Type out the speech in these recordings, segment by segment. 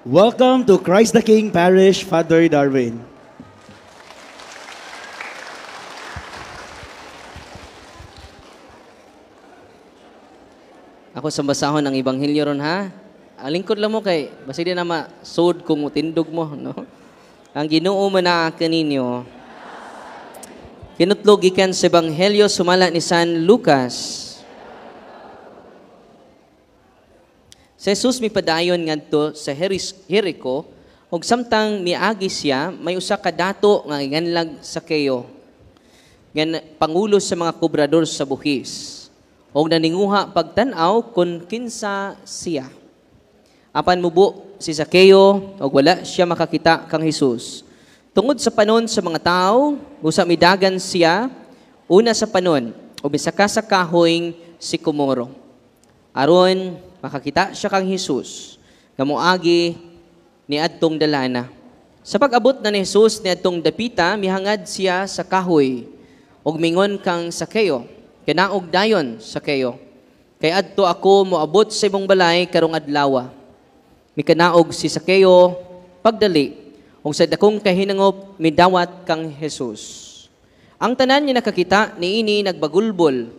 Welcome to Christ the King Parish, Father Darwin. Ako sa basahon ng Ebanghelyo ron ha. Ang lingkod lang mo kay basi di na masud kung tindog mo no. Ang Ginoo man na kaninyo. Kinutlog gikan sa Ebanghelyo sumala ni San Lucas. Si Jesus mi padayon ngadto sa Jericho ug samtang miagi siya may usa ka dato nga nganlag Sakeo. Ngan pangulo sa mga kobrador sa buhis. Og naninguha pagtan-aw kun kinsa siya. Apan mubo si Sakeo og wala siya makakita kang Hesus. Tungod sa panon sa mga tao, usa midagan siya una sa panon o bisaka sa kahoyng sikomoro. Aron makakita siya kang Hesus. Ngamoagi ni adtong dalana. Sa pag-abot na ni Hesus ni adtong dapita, mihangad siya sa kahoy og mingon kang Sakeo. Kinaog dayon Sakeo. Kay adto ako moabot sa imong balay karong adlaw. Mikanaog si Sakeo pagdali ug sa dakong kahinangop midawat kang Hesus. Ang tanan niya nakakita niini nagbagulbol.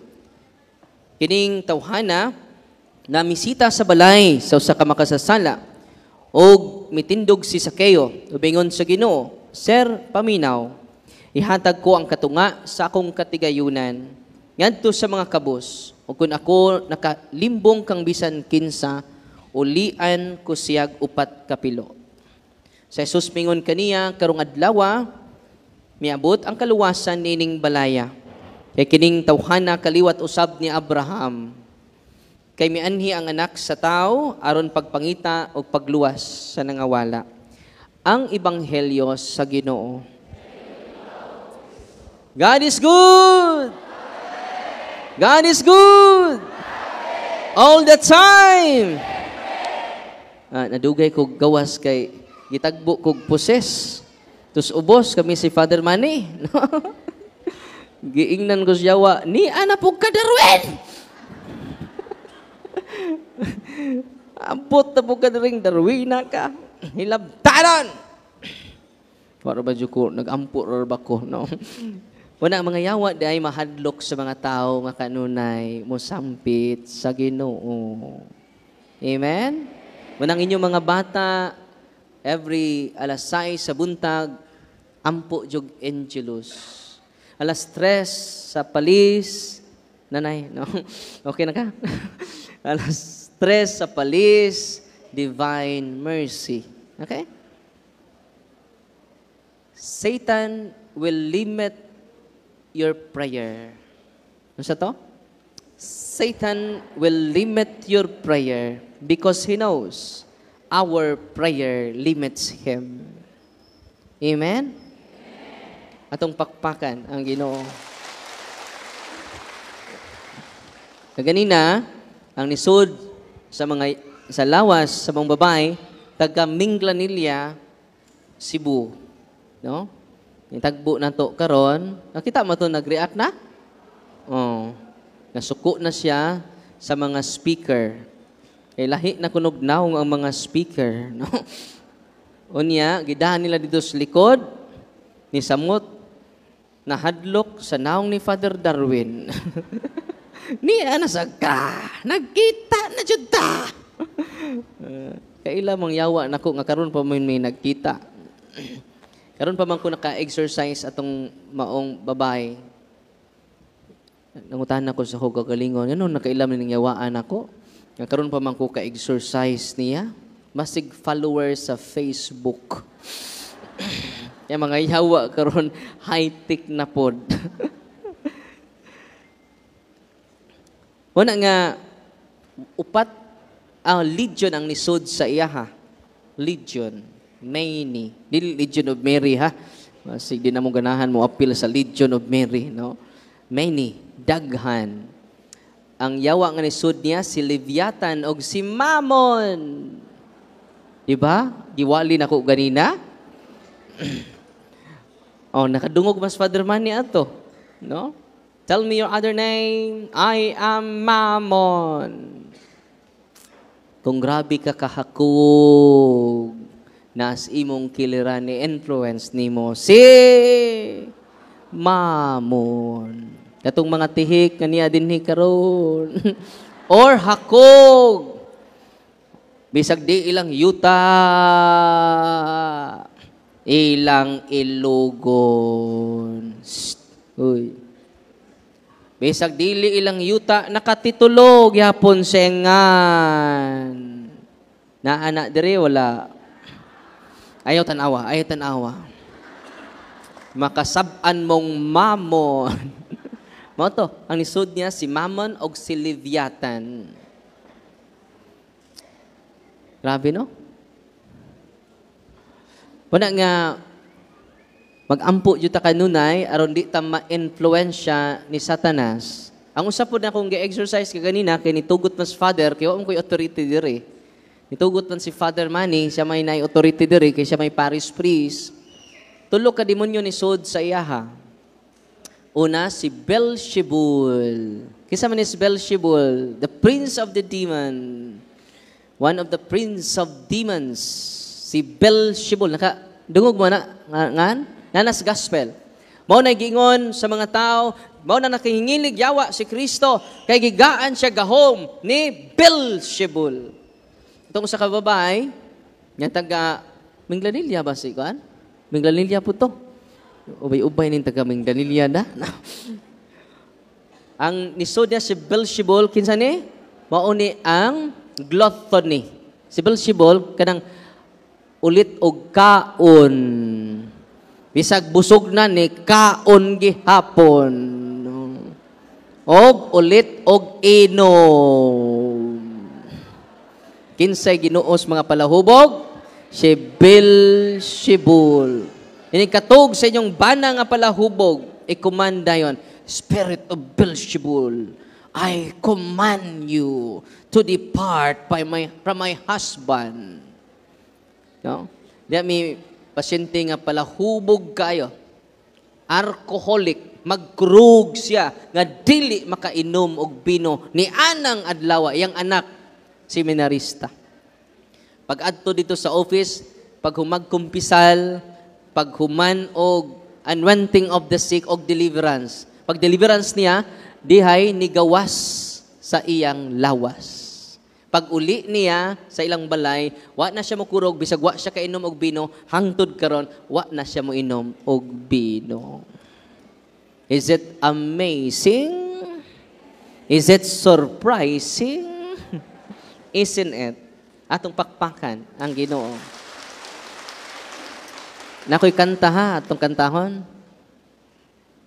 Kining tawhana na misita sa balay sa usa ka makasasala og mitindog si Sakeo ubingon sa Ginoo, "Sir, paminaw. Ihatag ko ang katunga sa akong katigayunan ngadto sa mga kabus ug kun ako nakalimbong kang bisan kinsa ulian ko siyag upat kapilo." Sa Jesus mingon kaniya karong adlaw miabot ang kaluwasan nining balaya. Kay kining tawhana kaliwat usab ni Abraham. Kay mianhi ang anak sa tao aron pagpangita o pagluwas sa nangawala. Ang Ebanghelyo sa Ginoo. God is good! God is good! All the time! Nadugay ko gawas kay gitagbo kog poses. Tus ubos kami si Father Manny. Giingnan ko siyawa, ni ana po ka Darwin! Ampot na po ka rin, Darwina ka. Hilabtaran! Para ba ko, nag-ampot rar ba ko, no? Wala mga yawa di ay mahadlok sa mga tao nga kanunay mosampit sa Ginoo. Amen? Munang inyong mga bata, every alas 6 sa buntag, ampo jog Angelus. Alas 3 sa palis, nanay, no? Okay na ka? Alas 3 sa palis, Divine Mercy. Okay? Satan will limit your prayer. Ano sa to? Satan will limit your prayer because he knows our prayer limits him. Amen? Atong pakpakan ang Ginoo. Kaganina, ang nisod sa lawas sa mga babae, taga Minglanilla, Cebu. No? Yung tagbo na to karon, nakita mo to nag-react na? Oh. Nasuko na siya sa mga speaker. Kay lahi na kunog naong ang mga speaker, no? Unya, gidahan nila dito sa likod ni samot na hadlok sa naong ni Father Darwin. Niya nasag ka, nagkita na jud ta. Kaila mang yawa nako nga karon pa may nagkita. Karon pa man ko naka-exercise atong maong babae. Nangutan ako sa kagalingon, ano nakailam ning yawaan ako? Nga karon pa man ko ka-exercise niya. Masig followers sa Facebook. Yung mga yawa karon high-tech na pod. Wala nga, upat ang legion ang nisod sa iya ha. Legion. Many. Dili Legion of Mary ha. Masig di na mo ganahan mo appeal sa Legion of Mary. No? Many. Daghan. Ang yawa nga nisod niya, si Leviathan o si Mammon. Diba? Giwali na ko ganina. Nakadungog mas Father Manny ato. No? Tell me your other name. I am Mammon. Kung grabe ka kahakog, nas imong kiliran ni influence nimo si Mamon. Katong mga tihik nga niya dinhi karon. Or hakog. Bisag di ilang yuta. Ilang ilugon. Uy. Bisag dili ilang yuta nakatitulog yapon sengan. Na anak diri wala. Ayaw tanawa. Makasab-an mong mamon. Mao to, ang lisod niya si Mammon og si Leviathan. Grabe no? Wala nga magampo jud ta kanunay aron di ta ma-influensya ni Satanas. Ang usa pod na kung gi-exercise ka ganina kay nitugot mas father kay wa koy authority diri. Nitugot man si Father Manny, siya may nay authority diri kay siya may parish priest. Tulo ka demonyo ni sud sa iyaha. Una, si Beelzebul. Kinsa man ni si Beelzebul? The prince of the demon. One of the prince of demons. Si Beelzebul. Dungog mo na. Ngan? Nanas gospel. Mao na gingon sa mga tao, mao na nakahingilig yawa si Kristo, kay gigaan siya gahom ni Beelzebul. Itong sa kababay, nga taga Minglanilla ba si Kuan? Minglanilla po to. Ubay-ubay ning taga Minglanilla na. Ang nisod niya si Beelzebul, kinsa ni? Mao ni ang gluttony. Si Beelzebul kanang ulit og kaon. Bisag busog na ni kaon gihapon. Og ulit og inom. Kinsay ginuos mga palahubog? Si Beelzebul. Ini katog sa inyong bana nga palahubog, i-command yon. Spirit of Beelzebul, I command you to depart from my husband. No? Diya may pasyente nga palahubog kayo. Alcoholic, magkrug siya, nga dili makainom og bino ni anang adlaw, iyang anak, seminarista. Pag adto dito sa office, pag humagkumpisal, pag human og anointing of the sick og deliverance. Pag deliverance niya, dihay ni gawas sa iyang lawas. Pag uli niya sa ilang balay, wa na siya mokurog, bisag wa siya kainom og bino, hangtod karon wa na siya mo inom og bino. Is it amazing? Is it surprising? Isn't it? Atong pakpakan ang Ginoo. Nakoy kanta ha, atong kantahon.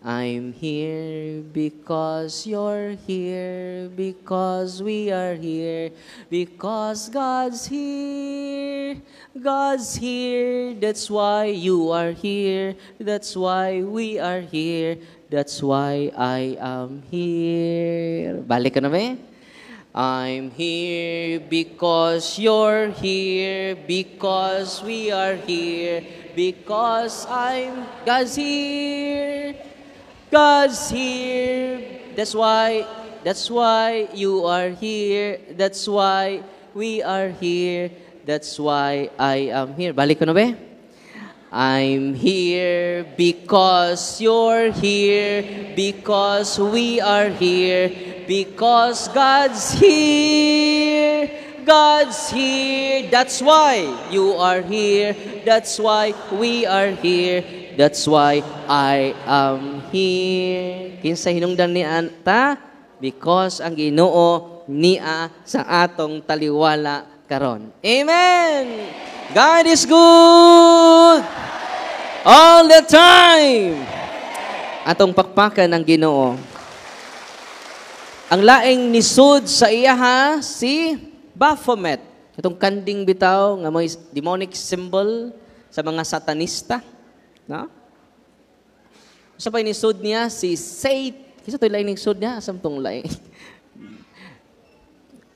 I'm here because you're here, because we are here, because God's here, that's why you are here, that's why we are here, that's why I am here. Balik ka na ba? I'm here because you're here, because we are here, because God's here. God's here. That's why you are here. That's why we are here. That's why I am here. Balik ko na ba? I'm here because you're here, because we are here, because God's here. God's here. That's why you are here. That's why we are here. That's why I am here. Kinsa hinungdan ni anta? Because ang Ginoo niya sa atong taliwala karon. Amen. God is good all the time. Atong pakpakan ang Ginoo. Ang laing nisud sa iya ha si Baphomet. Itong kanding bitaw nga may demonic symbol sa mga satanista. No? Sa pa nisud niya si Satan. Kisa to laing nisud niya asam tong laing.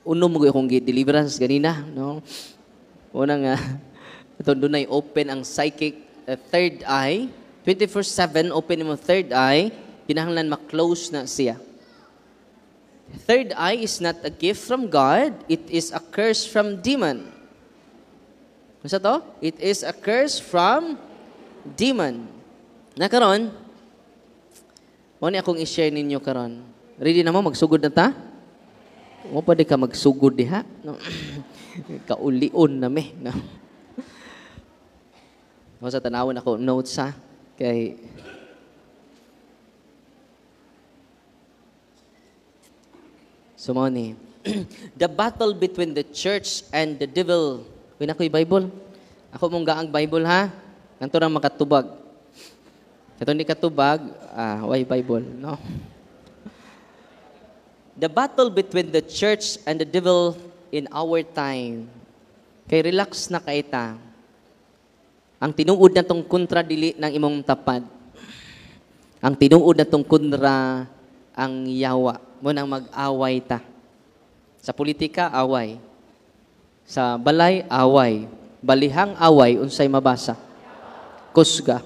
Uno mo kung deliverance ganina, no? Una nga ito dunay open ang psychic third eye. 24/7 open mo third eye, kinahanglan ma-close na siya. Third eye is not a gift from God, it is a curse from demon. Unsa to? It is a curse from demon. Na karon, mo ni akong i-share ninyo karon. Ready na mo magsugod na ta? Mo pa di ka magsugod diha, no? Kaulion na me, no? Mo sa tanawon ako notes ha kay Sumoni. The battle between the church and the devil. Wala ko'y Bible. Ako mong gaang Bible ha. Kanto nang makatubag. Kato ni katubag, why Bible, no? The battle between the church and the devil in our time. Kay relax na kaita. Ang tinuod na tong kontra dili ng imong tapad. Ang tinuod na tong kontra ang yawa. Mo nang mag-away ta. Sa politika, away. Sa balay, away. Balihang away, unsay mabasa? Kusga.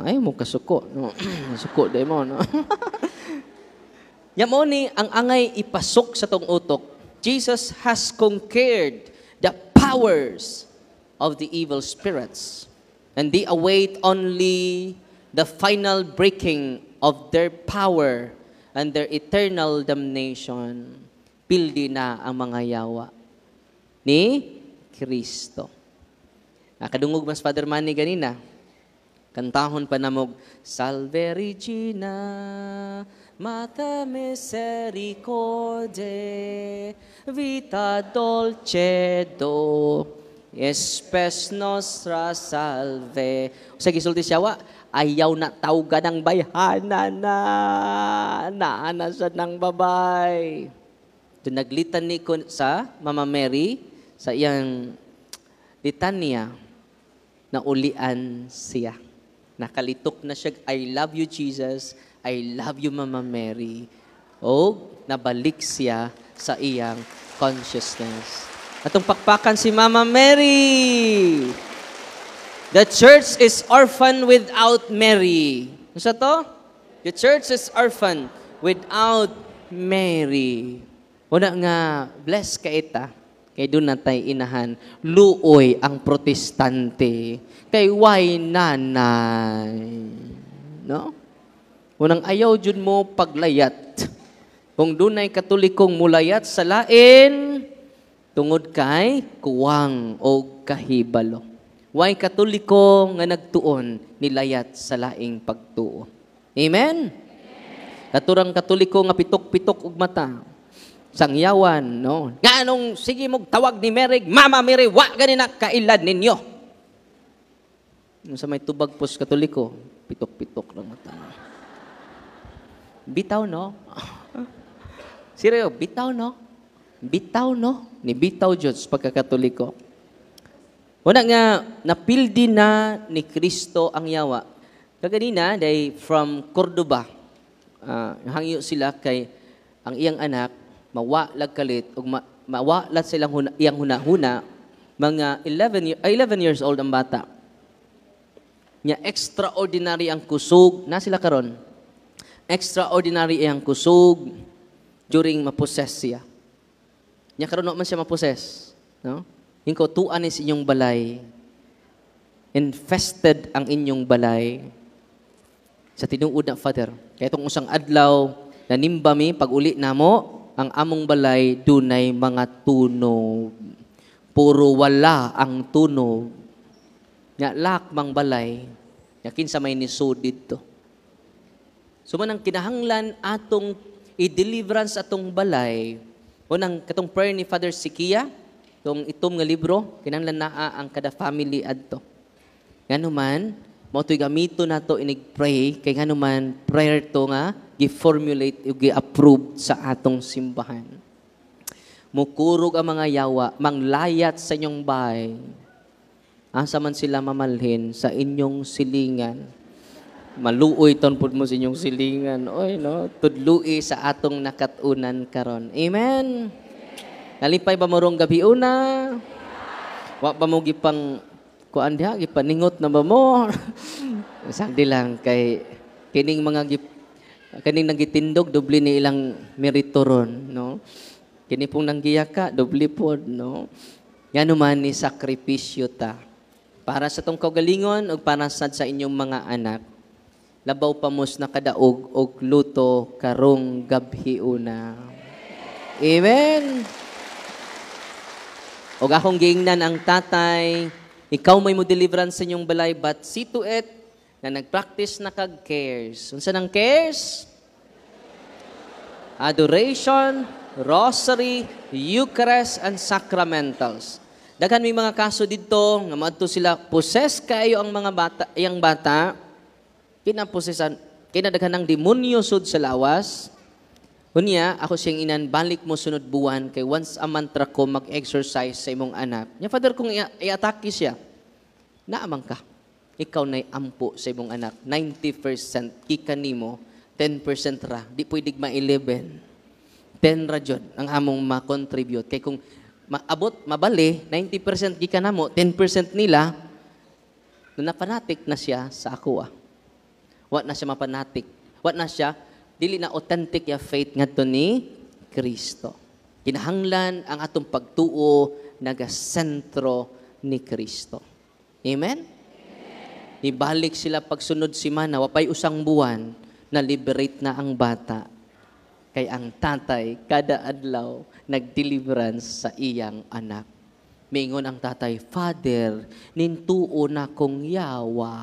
Ay mo kasuko. No? Suko day mo. No? Yamo ni ang angay ipasok sa tong utok. Jesus has conquered the powers of the evil spirits. And they await only the final breaking of their power and their eternal damnation. Pildi na ang mga yawa ni Kristo. Nakadungog mas Father Manny ganina. Kantahon pa namog, Salve Regina, Mater Misericorde, Vita Dolcedo, Espes Nostra Salve. Sa gisulti siya, ayaw na tawga ng bayhana na naanasad ng babay. Doon naglitan ni ko sa Mama Mary, sa iyang litanya, na ulian siya. Nakalitok na siya, I love you Jesus, I love you Mama Mary. O nabalik siya sa iyang consciousness. Atong pakpakan si Mama Mary. The church is orphan without Mary. Ano sa to? The church is orphan without Mary. Una nga, bless ka ita. Kay doon natay inahan, luoy ang protestante. Kay why nanay? No? Unang ayaw jud mo paglayat. Kung doon ay katolikong mulayat sa lain, tungod kay kuwang o kahibalo. Why katoliko nga nagtuon nilayat sa laing pagtuo. Amen? Katurang katoliko nga pitok-pitok ug mata. Sangyawan, no? Nga anong, sige mong tawag ni Mary, Mama Mary, wa ganina kailad ninyo. Sa may tubag pos katoliko, pitok-pitok lang mata. Bitaw, no? Seryo, bitaw, no? Bitaw, no? Ni bitaw Diyos pagkakatoliko. Wala nga, napildi na ni Kristo ang yawa. Kaganina, day from Cordoba, hangyo sila kay ang iyang anak, mawalag kalit, o mawalat silang iyang huna-huna, mga 11 years old ang bata. Nya extraordinary ang kusog, na sila karon. Extraordinary ang kusog during maposes siya. Nya karon man siya maposes, no? Hingko tuan is inyong balay. Infested ang inyong balay. Sa tinuod na Father, kaya itong usang adlaw, nanimba mi pag uli namo, ang among balay dunay mga tunog. Puro wala ang tunog. Nya lakmang balay. Nya kinsa may nisud didto. So man ang kinahanglan atong i-deliverance atong balay. Unang katong prayer ni Father Sikia, itong itom nga libro, kinahanglan naa ang kada family adto. Nganuman, mo to'y gamito nato inig-pray, kay nganuman prayer to nga gi-formulate o gi-approve sa atong simbahan. Mukurog ang mga yawa, manglayat sa inyong bahay. Asa man sila mamalhin sa inyong silingan. Maluoy ton pud mo sa inyong silingan. Oy no, tudlui sa atong nakatunan karon. Amen. Nalipay ba morong gabi una? Wa ba mo gipang kuan diha gipaningot na ba mo? Sagdi lang kay kining mga kaning nagitindog doble ni ilang meritoron, no? Kini pong nanggiyaka doble pod, no? Yan naman ni sakripisyo ta. Para sa tong kaugalingon o para sa inyong mga anak. Labaw pa mos na kadaog o luto karong gabhi una. Amen. O akong giingnan ang tatay, ikaw may mo deliverance sa inyong balay, but see to it na nag-practice na kag cares. Unsa nang cares? Adoration, rosary, Eucharist, and sacramentals. Daghan may mga kaso dito, nga maadto sila, possess kayo ang mga bata, iyang bata, kinaposesan, kinadaghan ng demonyo sud sa lawas. Unya, ako siyang inan, balik mo sunod buwan, kay once a month ra ko mag-exercise sa imong anak. Nya, Father, kung i-atake siya, naamang ka. Ikaw na'y ampo sa imong anak. 90% kika nimo, 10% ra. Di pwedeng ma-11. 10 ra jud ang among ma-contribute. Kay kung maabot, mabali, 90% kika na mo, 10% nila, napanatik na siya sa ako. Wa na siya mapanatik. Wa na siya, dili na authentic ya faith ngadto ni Kristo. Kinahanglan ang atong pagtuo nagasentro ni Kristo. Amen? Ibalik sila pagsunod si Mana, wapay usang buwan, na liberate na ang bata. Kay ang tatay, kada adlaw, nag-deliverance sa iyang anak. Mingon ang tatay, Father, nintuo na kong yawa.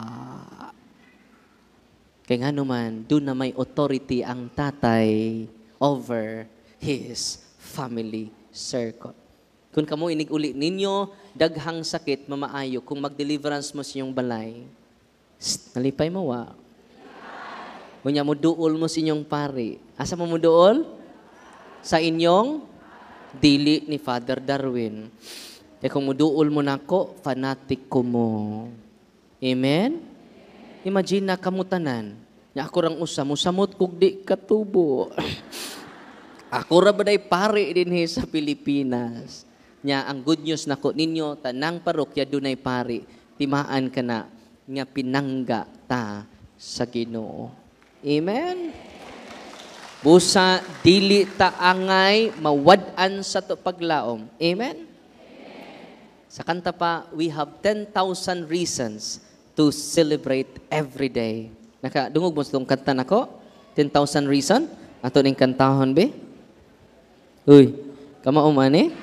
Kaya nga naman, doon na may authority ang tatay over his family circle. Kung kamo inig-uli ninyo, daghang sakit, mamaayo, kung mag-deliverance mo sa iyong balay, nalipay mo wa. Kunya mo duol mo sa inyong pari. Asa mo duol? Sa inyong dili ni Father Darwin. Kaya kung muduol mo nako, fanatic ko mo. Amen? Imagine na kamutanan. Nya ako rang usa mo samot kog di katubo. Ako ra baday pare dinhi sa Pilipinas. Nya ang good news nako ninyo tanang parokya dunay pare. Timaan ka na nga pinangga ta sa Ginoo. Amen. Busa dili ta angay mawad-an sa to paglaom. Amen. Sa kanta pa, we have 10,000 reasons to celebrate every day. Nakadungog mo itong kanta nako? 10,000 reason? Ato ning kantahon, be? Uy, kamao man eh?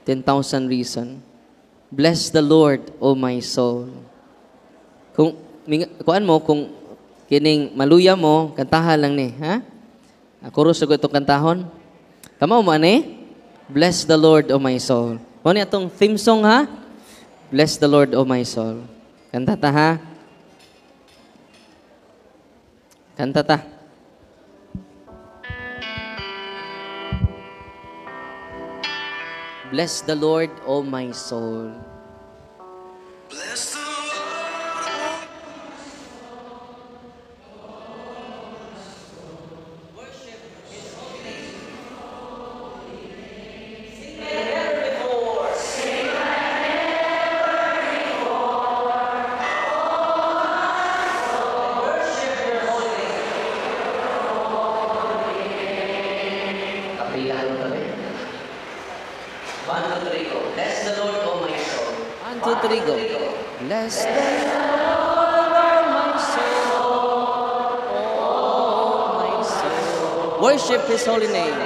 10,000 reason. Bless the Lord, O my soul. Kuan mo, kung kining maluya mo, kantahan lang ni, ha? Ako ro sugot itong kantahon. Kamao man eh? Bless the Lord, O my soul. Ano itong theme song, ha? Bless the Lord, O my soul. Kanta ta, ha? Kanta ta. Bless the Lord, O my soul. Bless the Lord. Worship His holy name. Bless the Lord, O my soul. 1, 2, 3, go. Bless the Lord, O my soul. O my soul. Worship His holy name.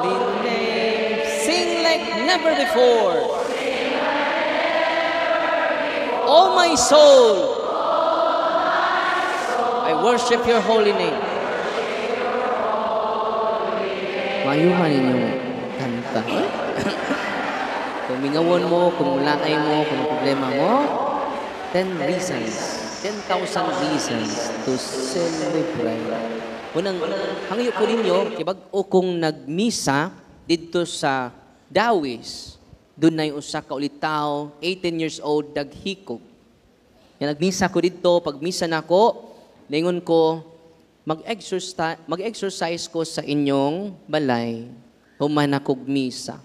Holy name. Sing like never before. O my soul. I worship your holy name. Mayuhan ninyong kanta. Kung mingawon mo, kung mulakay mo, kung problema mo, 10 reasons, 10,000 reasons to celebrate. Unang, hangyo ko ninyo, kibag-o kung nagmisa dito sa Dawis, doon na yung usa ka ulitaw, 18 years old, daghikog. Yan, nagmisa ko dito, pag misa na ko, lingon ko, mag-exercise ko sa inyong balay, human akog misa.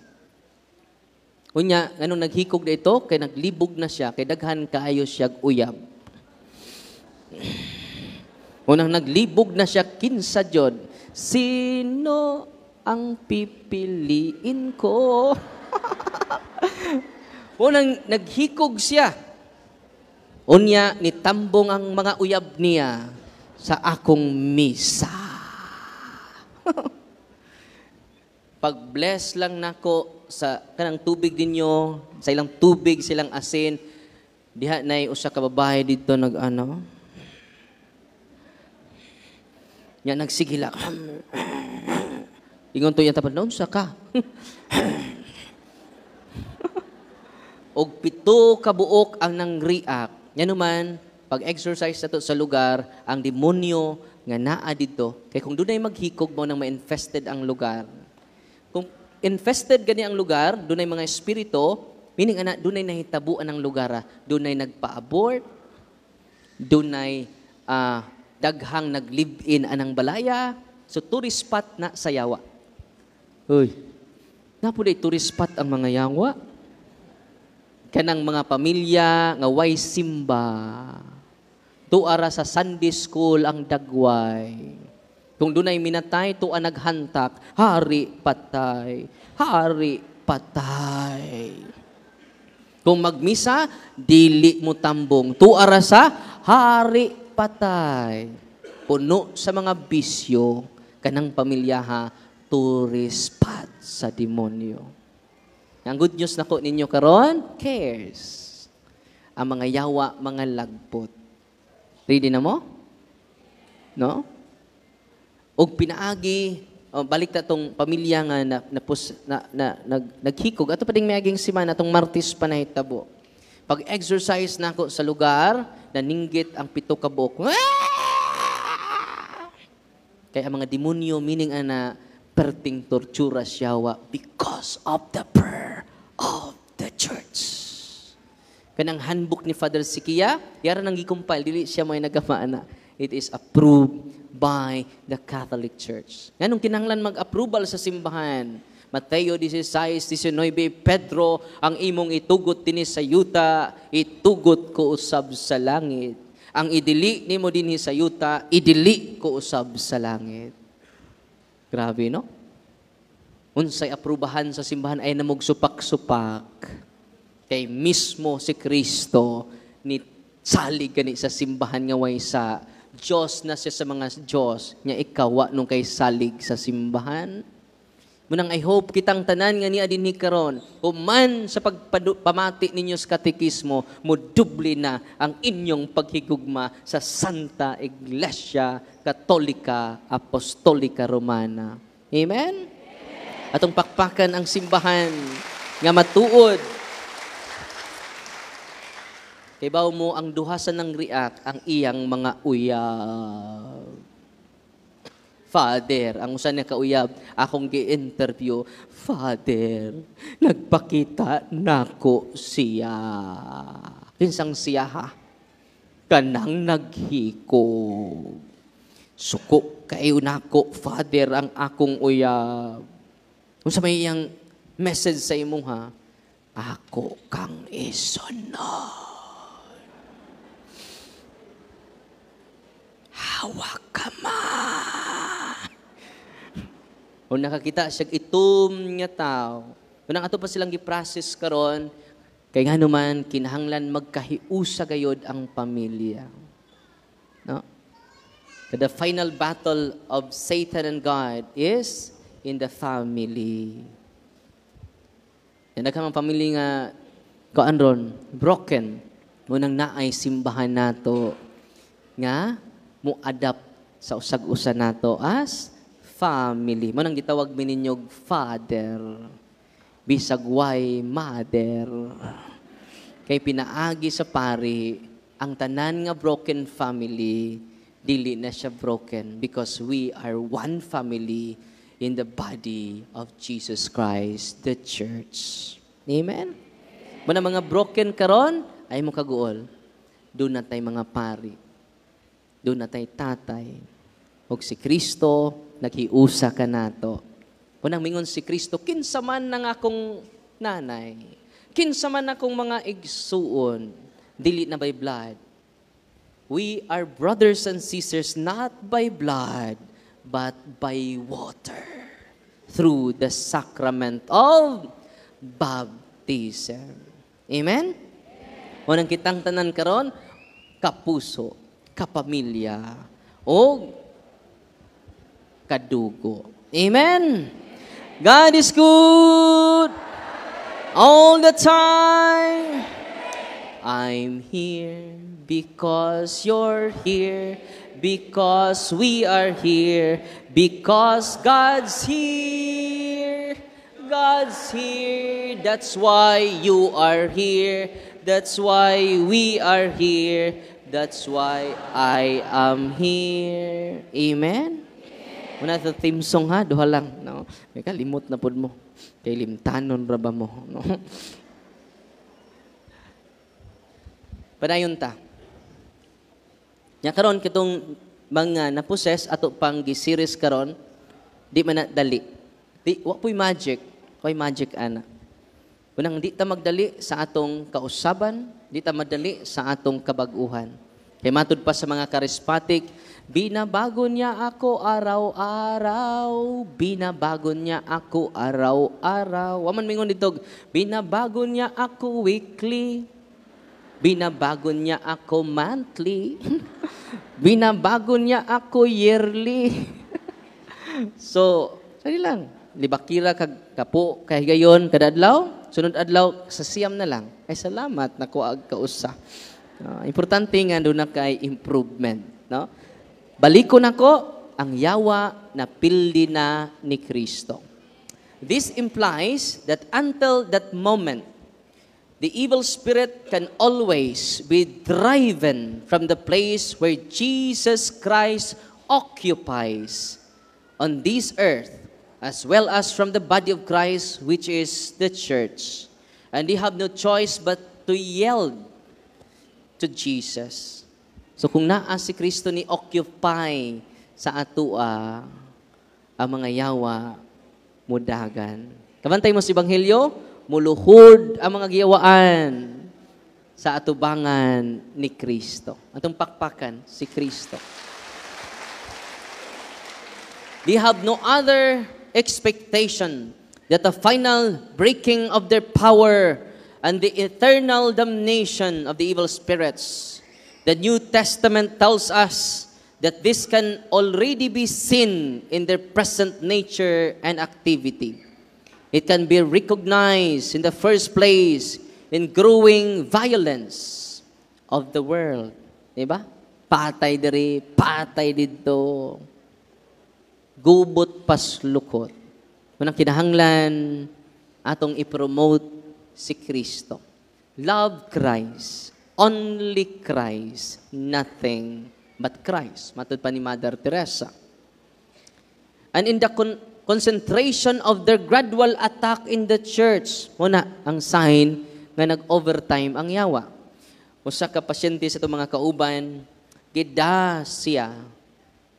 Unya, anong naghikog na ito? Kaya naglibog na siya, kaya daghan kaayo siya uyab. Unang naglibog na siya, kinsa jod. Sino ang pipiliin ko? Unang naghikog siya. Unya, nitambong ang mga uyab niya sa akong misa. Pag-bless lang nako sa kanang tubig ninyo, sa ilang tubig, silang asin, diha na usa ka babae dito nag-ano. Nya nagsigila. Ingon to yung tapat, noon sa ka. Og 7 ka buok ang nang-react. Yan naman, pag-exercise na to sa lugar, ang demonyo nga naa dito. Kaya kung doon ay maghikog mo nang ma-infested ang lugar. Kung infested gani ang lugar, doon ay mga espiritu, meaning doon ay nahitabuan ang lugar. Doon ay nagpa-abort, doon ay daghang nag-live-in anang balaya. So, tourist spot na sa yawa. Uy, napo day tourist spot ang mga yawa. Kanang mga pamilya nga way simba. Tuara sa Sunday school ang dagway. Kung dunay minatay, tuwa naghantak, hari patay, hari patay. Kung magmisa, dili mo tambong, tuara sa hari patay. Puno sa mga bisyo, kanang pamilyaha, tourist spot sa demonyo. Ang good news nako ninyo karon, cares. Ang mga yawa, mga lagpot. Ready na mo? No? Og pinaagi, balik ta tong pamilya nga naghikog. Ato pa ding may aging simana, atong Martes pa nahitabo. Pag-exercise nako sa lugar, naninggit ang 7 ka buok. Kaya ang mga demonyo, meaning perting tortura siyawa because of the prayer of the church. Kanang handbook ni Father Sikia, yara nang gikumpile, dili siya may nagamaana. It is approved by the Catholic Church. Nganong kinahanglan mag-approval sa simbahan? Mateo 16:19, Pedro, ang imong itugot dinhi sa yuta, itugot ko usab sa langit. Ang idili nimo dinhi sa yuta, idili ko usab sa langit. Grabe, no? Unsay aprubahan sa simbahan ay namog supak-supak. Kay mismo si Kristo ni salig gani sa simbahan nga way sa Diyos na siya sa mga Diyos, nya ikaw nung kay salig sa simbahan. Munang I hope kitang tanan nga niya dinhi karon, human sa pagpamati ninyo sa katekismo, moduble na ang inyong paghigugma sa Santa Iglesia Katolika Apostolika Romana. Amen? Atong pakpakan ang simbahan nga matuod. Kay bawo mo ang duha sa nang react ang iyang mga uyab. Father, ang usa niya kauyab, akong gi-interview, Father, nagpakita nako siya. Kinsang siya ha? Kanang naghikog. Suko kayo nako, Father, ang akong uyab. Kung sa may iyang message sa imong ha, ako kang isunod. Hawak ka man. O nakakita siya itom nga tao. Kung ato pa silang giprocess karon, kay nga naman kinahanglan magkahiusa gayod ang pamilya. No? The final battle of Satan and God is in the family. Yan nagkamang pamilya nga kuan ron, broken. Munang naay simbahan nato nga mo adapt sa usag-usa nato as family. Mo nang gitawag mi ninyog father. Bisag way mother. Kay pinaagi sa pari ang tanan nga broken family, dili na siya broken because we are one family in the body of Jesus Christ, the church. Amen? Muna mga broken karon ay mo kaguol. Doon na tayo mga pari. Doon na tayo tatay. O si Kristo, naghiusa ka nato. Unang mingon si Kristo, kinsa man ng akong nanay, kinsa man akong mga igsuon, dili na by blood. We are brothers and sisters not by blood, but by water. Through the sacrament of baptism. Amen? Unang kitang tanan karon, kapuso, kapamilya, o kadugo. Amen? God is good all the time. I'm here because you're here, because we are here, because God's here. God's here. That's why you are here. That's why we are here. That's why I am here. Amen? Muna sa theme song ha, duha lang. No? May kalimot na pod mo. Kay limtanon raba mo. No? Padayon ta. Nya karon kitong mga naposes ato pang gi-series karon, di man na dali. Di wa po'y magic, koy magic ana. Unang di ta magdali sa atong kausaban, di ta madali sa atong kabag-uhan. Kay matud pa sa mga charismatic, binabago niya ako araw-araw, binabago niya ako araw-araw. Waman mingon dito, binabago niya ako weekly, binabago niya ako monthly, binabago niya ako yearly. So, sali lang. Libakira kag kapo kay gayon kada adlaw, sunod adlaw sa siyam na lang. Ay salamat nako ag kausa. Importante nga doon na kay improvement, no? Baliko nako ang yawa na pildi na ni Kristo. This implies that until that moment, the evil spirit can always be driven from the place where Jesus Christ occupies on this earth, as well as from the body of Christ, which is the church. And they have no choice but to yield to Jesus. So kung naa si Kristo ni occupy sa atua, ang mga yawa mudagan. Kabantay mo sa Ebanghelyo, muluhod ang mga giyawaan sa atubangan ni Kristo. Atong pakpakan si Kristo. They have no other expectation that the final breaking of their power and the eternal damnation of the evil spirits. The New Testament tells us that this can already be seen in their present nature and activity. It can be recognized in the first place in growing violence of the world. Diba? Patay diri, patay dito. Gubot paslukot. Unang kinahanglan atong ipromote si Kristo. Love Christ. Only Christ. Nothing but Christ. Matod pa ni Mother Teresa. And in the concentration of their gradual attack in the church, muna ang sign nga nag-overtime ang yawa. Usa ka pasyente sa itong mga kauban, gida siya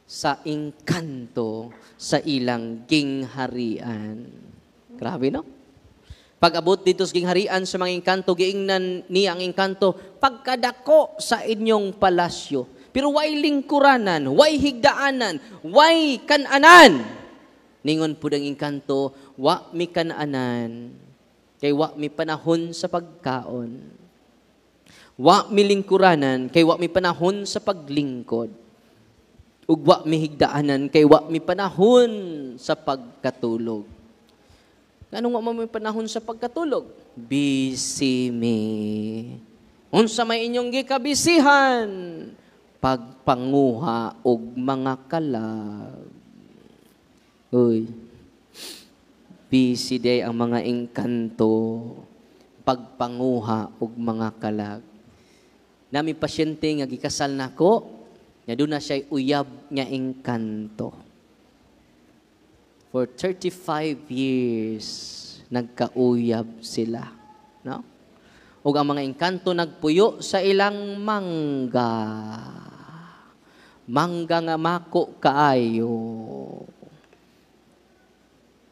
sa engkanto sa ilang gingharian. Grabe, no? Pag-abot dito sa gingharian sa mga engkanto, giingnan niya ang engkanto, pagkadako sa inyong palasyo. Pero way lingkuranan, way higdaanan, way kananan. Ningon po ang engkanto, wa mi kananan, kay wa mi panahon sa pagkaon. Wa mi lingkuranan, kay wa mi panahon sa paglingkod. Ug wa mi higdaanan, kay wa mi panahon sa pagkatulog. Anong wa may panahon sa pagkatulog? Busy me. Unsa may inyong gikabisihan? Pagpanguha og mga kalag. Uy. Busy day ang mga engkanto. Pagpanguha og mga kalag. Nami pasyente nga gikasal nako, nya doon na siya uyab nga engkanto. For 35 years, nagkauyab sila. No? O ang mga engkanto nagpuyo sa ilang mangga. Mangga nga mako kaayo.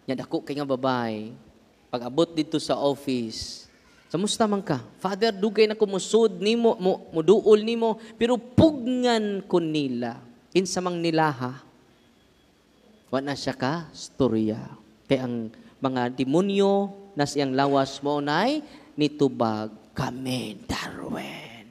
Yan ako kay nga babay. Pag abot dito sa office, samusta man ka? Father, dugay na ko musud nimo, muduol nimo, pero pugngan ko nila. Kinsa mang nilaha. Wa na siya ka, storya. Kaya ang mga demonyo nas iyang lawas mo nay nitubag kami, Darwin.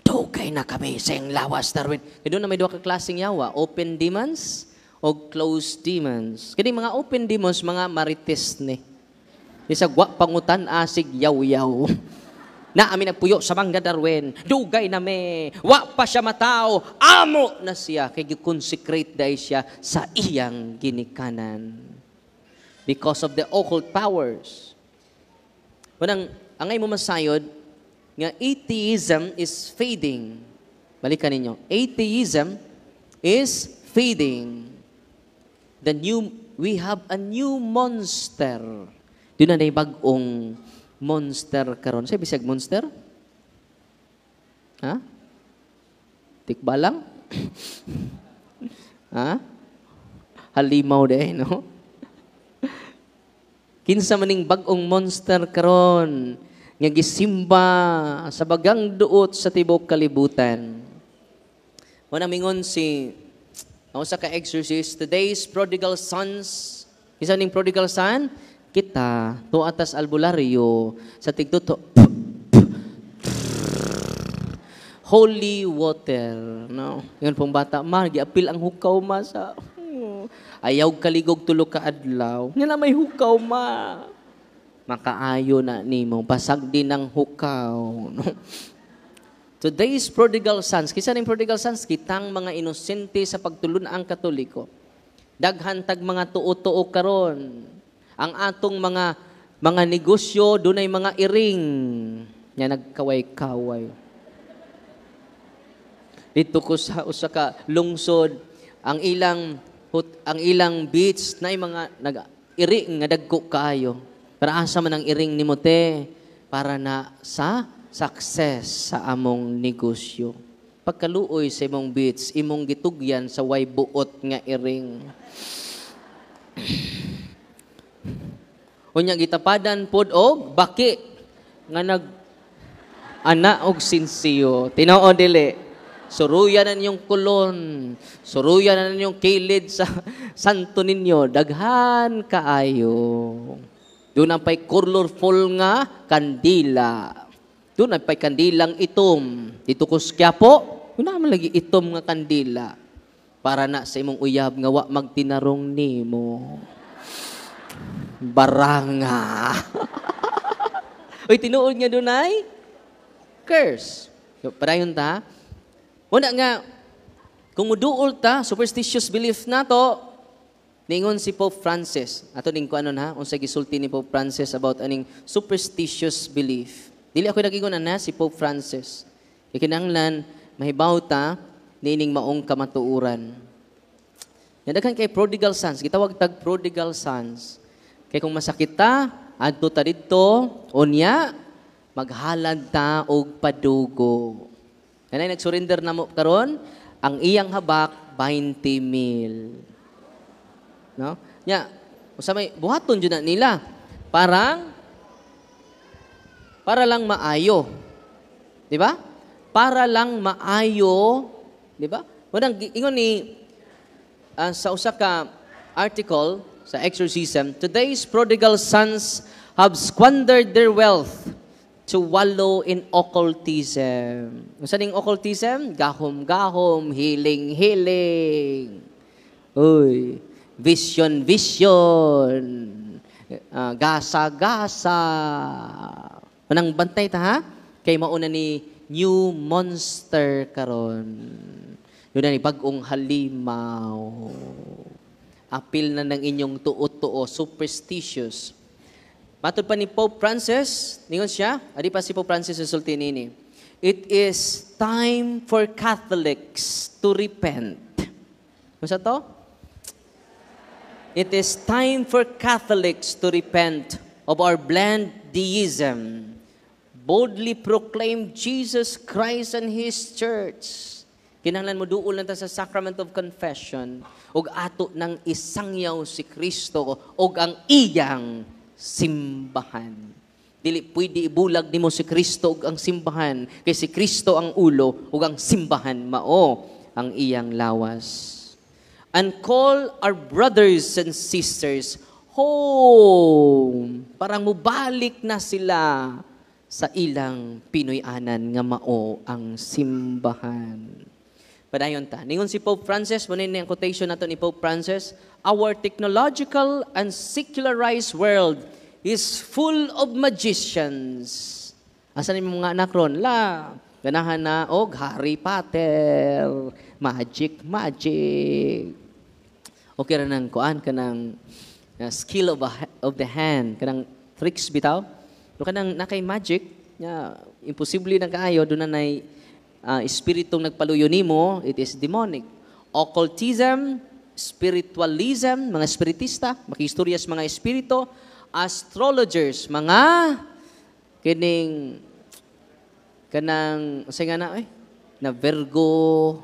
Dugay na kami sa iyang lawas, Darwin. Kaya doon na may duha ka klaseng yawa, open demons o closed demons. Kaya mga open demons, mga marites ni. Isa gwa pangutan asig yaw-yaw. Na amin nagpuyo sa mangga, Darwin. Dugay na me. Wa pa siya matao. Amo na siya. Kaya consecrate dahil siya sa iyang ginikanan. Because of the occult powers. Unang, angay mo masayod, nga atheism is fading. Balikan ninyo. Atheism is fading. We have a new monster. Doon na bagong monster karon. Say bisag monster? Ha? Tikba lang? Ha? Halimaw de, no? Kinsa maning bagong monster karon nga gisimba sa bagang duot sa tibok kalibutan. Wala mingon si sa ka-exorcist, today's prodigal sons. Isa ning prodigal son? Kita, to atas albularyo, sa tigtuto, holy water. No? Yun pong bata, giapil ang hukaw ma sa, ayaw kaligog tulo ka adlaw. Nga na may hukaw ma. Makaayo na nimo, basag din ang hukaw. No? Today's prodigal sons, kisa ning prodigal sons, kitang mga inosente sa pagtulunang Katoliko. Daghantag mga tuo-tuo karon. Ang atong mga negosyo, doon ay mga iring. Nga nagkaway-kaway. Dito ko sa usa ka lungsod, ang ilang beach na mga nag-iring nga dagko kaayo. Para asa man ang iring ni Mote para na sa success sa among negosyo. Pagkaluoy sa imong beach, imong gitugyan sa way buot nga iring. Unya gitapadan pod og baki nga nag ana og sinsiyo. Tinoo dili. Suruyan na ninyong kulon. Suruyan na ninyong kilid sa santo ninyo. Daghan kaayo. Doon ang pa'y colorful nga kandila. Doon ang pa'y kandilang itom. Dito ko Quiapo, doon naman lagi itom nga kandila. Para na sa imong uyab nga wa magtinarong nimo. Baranga. Uy, tinuod nga doon ay curse. Padayon ta. Una nga, kung muduol ta, superstitious belief na to, ningon si Pope Francis. Ato ning kuanon ha, unsa gisulti ni Pope Francis about aning superstitious belief. Dili ako nagingon na si Pope Francis. Ikinanglan mahibaw ta nining maong kamatuuran. Nadaghan kay prodigal sons, gitawag tag prodigal sons. Kay kung masakit ta, adto ta didto, unya maghalad ta og padugo. Kanay nag-surrender na mo karon, ang iyang habak 20,000. No? Nya, usa may buhaton jud na nila. Para lang maayo. Di ba? Para lang maayo, di ba? Unang ingon ni sa usa ka article sa exorcism, today's prodigal sons have squandered their wealth to wallow in occultism. Unsa ning occultism? Gahom-gahom, healing-healing. Uy, vision-vision. Gasa-gasa. Manang bantay ta ha? Kay mauna ni new monster karon. Yun na ni bagong halimaw. Apil na ng inyong tuo-tuo, superstitious. Matod pa ni Pope Francis, ningon siya, adi pa si Pope Francis sulti nini. It is time for Catholics to repent. Masa to? It is time for Catholics to repent of our bland deism. Boldly proclaim Jesus Christ and His Church. Kinahanglan mo duol na ta sa sacrament of confession ug ato nang isangyaw si Kristo ug ang iyang simbahan. Dili pwede ibulag nimo si Kristo ug ang simbahan kay si Kristo ang ulo ug ang simbahan mao ang iyang lawas. And call our brothers and sisters home. Parang mubalik na sila sa ilang Pinoy-anan nga mao ang simbahan. Padayon ta. Ningon si Pope Francis, muna ang quotation nato ni Pope Francis, our technological and secularized world is full of magicians. Asan yung mga anak ron? Ganahan na, Harry Potter, magic. Okay ra nang kuan kanang skill of the hand, kanang tricks bitaw. No kanang nakay magic, imposible na kaayo do na nay espiritong nagpaluyo nimo, it is demonic. Occultism, spiritualism, mga espiritista, makiistorya sa mga espiritu, astrologers, mga kanang na Virgo,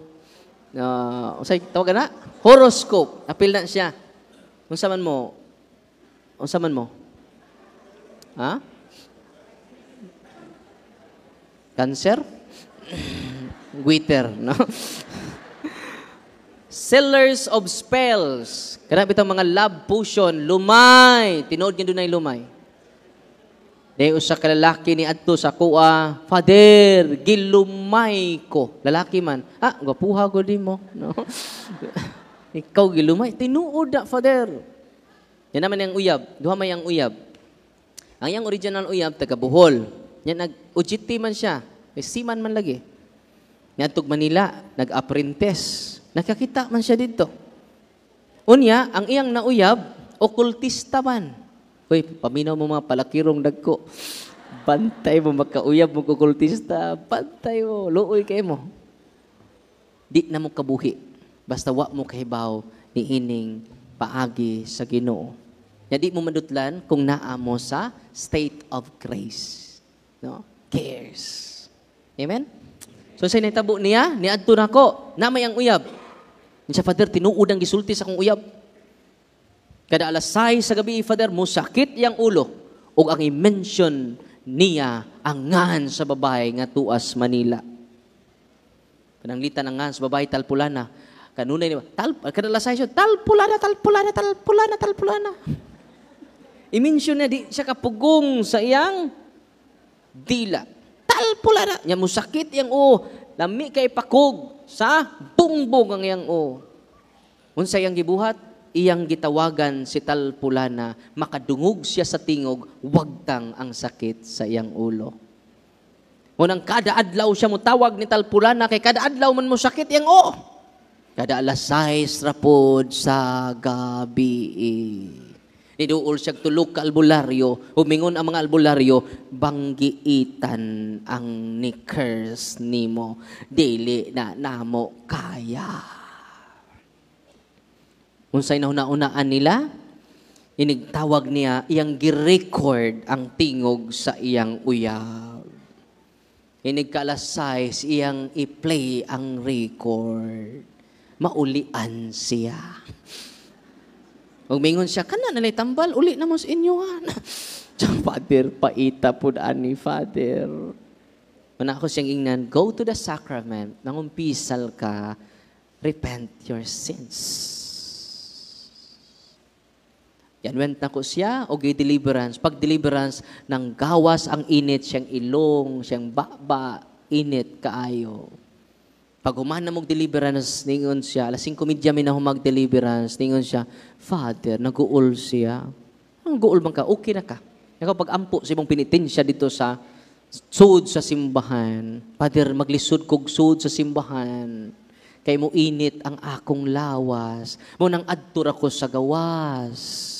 tawag na horoscope, apil na siya. Unsa man mo? Ha? Cancer? Wither, no? Sellers of spells. Kana bitang mga love potion, lumay. Tinuod nga dunay lumay. Day usa ka lalaki ni adto sa kuha, Father, gilumay ko. Lalaki man. Gwapuha ko di mo, no? Ikaw gilumay, tinuod na, Father. Yan naman yung uyab. Duha may ang uyab. Ang yang original uyab taga Bohol. Yan nag-ujiti man siya. Siman man lagi. Yan tug Manila, nag-apprentice. Nakakita man siya dito. Unya, ang iyang nauyab, okultista man. Uy, paminaw mo mga palakirong dagko. Bantay mo, makauyab mo okultista. Bantay mo, luoy kayo mo. Di na mo kabuhi. Basta wa mo kahibaw ni ining paagi sa Ginoo. Ya di mo madutlan kung naa mo sa state of grace. No? Cares. Amen? So sa nitabo niya, niadto nako, namay ang uyab. Sa Father, tinuod ang gisulti sa akong uyab. Kada alas 6 sa gabi, Father, musakit yang ulo. O ang i-mention niya ang ngan sa babae nga tuas Manila. Pananglitan ang ngan sa babae talpulana. Kanunay niya, kada alas 6, talpulana. I-mention niya, di siya kapugong sa iyang dila. Talpulana. Nya musakit yang lami kay pakog sa bungbong ang yang Unsa yang gibuhat? Iyang gitawagan si talpulana, makadungog siya sa tingog, wagtang ang sakit sa iyang ulo. Unang kada adlaw siya mo tawag ni talpulana, kay kada adlaw man mo sakit yang Kada alas 6 rapod sa gabi. Niduol siya tulog ka albularyo, humingon ang mga albularyo, banggiitan ang ni-curse nimo, dili na namo kaya. Unsay nauna-unaan nila, inigtawag niya, iyang gi-record ang tingog sa iyang uyab. Inigkalasay, iyang i-play ang record. Maulian siya. Huwag mingon siya, kana na tambal, uli na mo sa inyo, ha? Father, paita po ni Father. Mana ako siyang ingnan, go to the sacrament, nangumpisal ka, repent your sins. Yan, went na ko siya, o deliverance. Pag deliverance, nang gawas ang init, siyang ilong, siyang baba, init kaayo. Pag humana mong deliverance, ningon siya, alas 5:30 na humag-deliverance, ningon siya, Father, nag-uul siya. Ang guul man ka, okay na ka. Pag ampo sa imong pinitensya dito sa sud sa simbahan, Father, maglisod kog sud sa simbahan. Kay mo init ang akong lawas. Mo nang adtura ko sa gawas.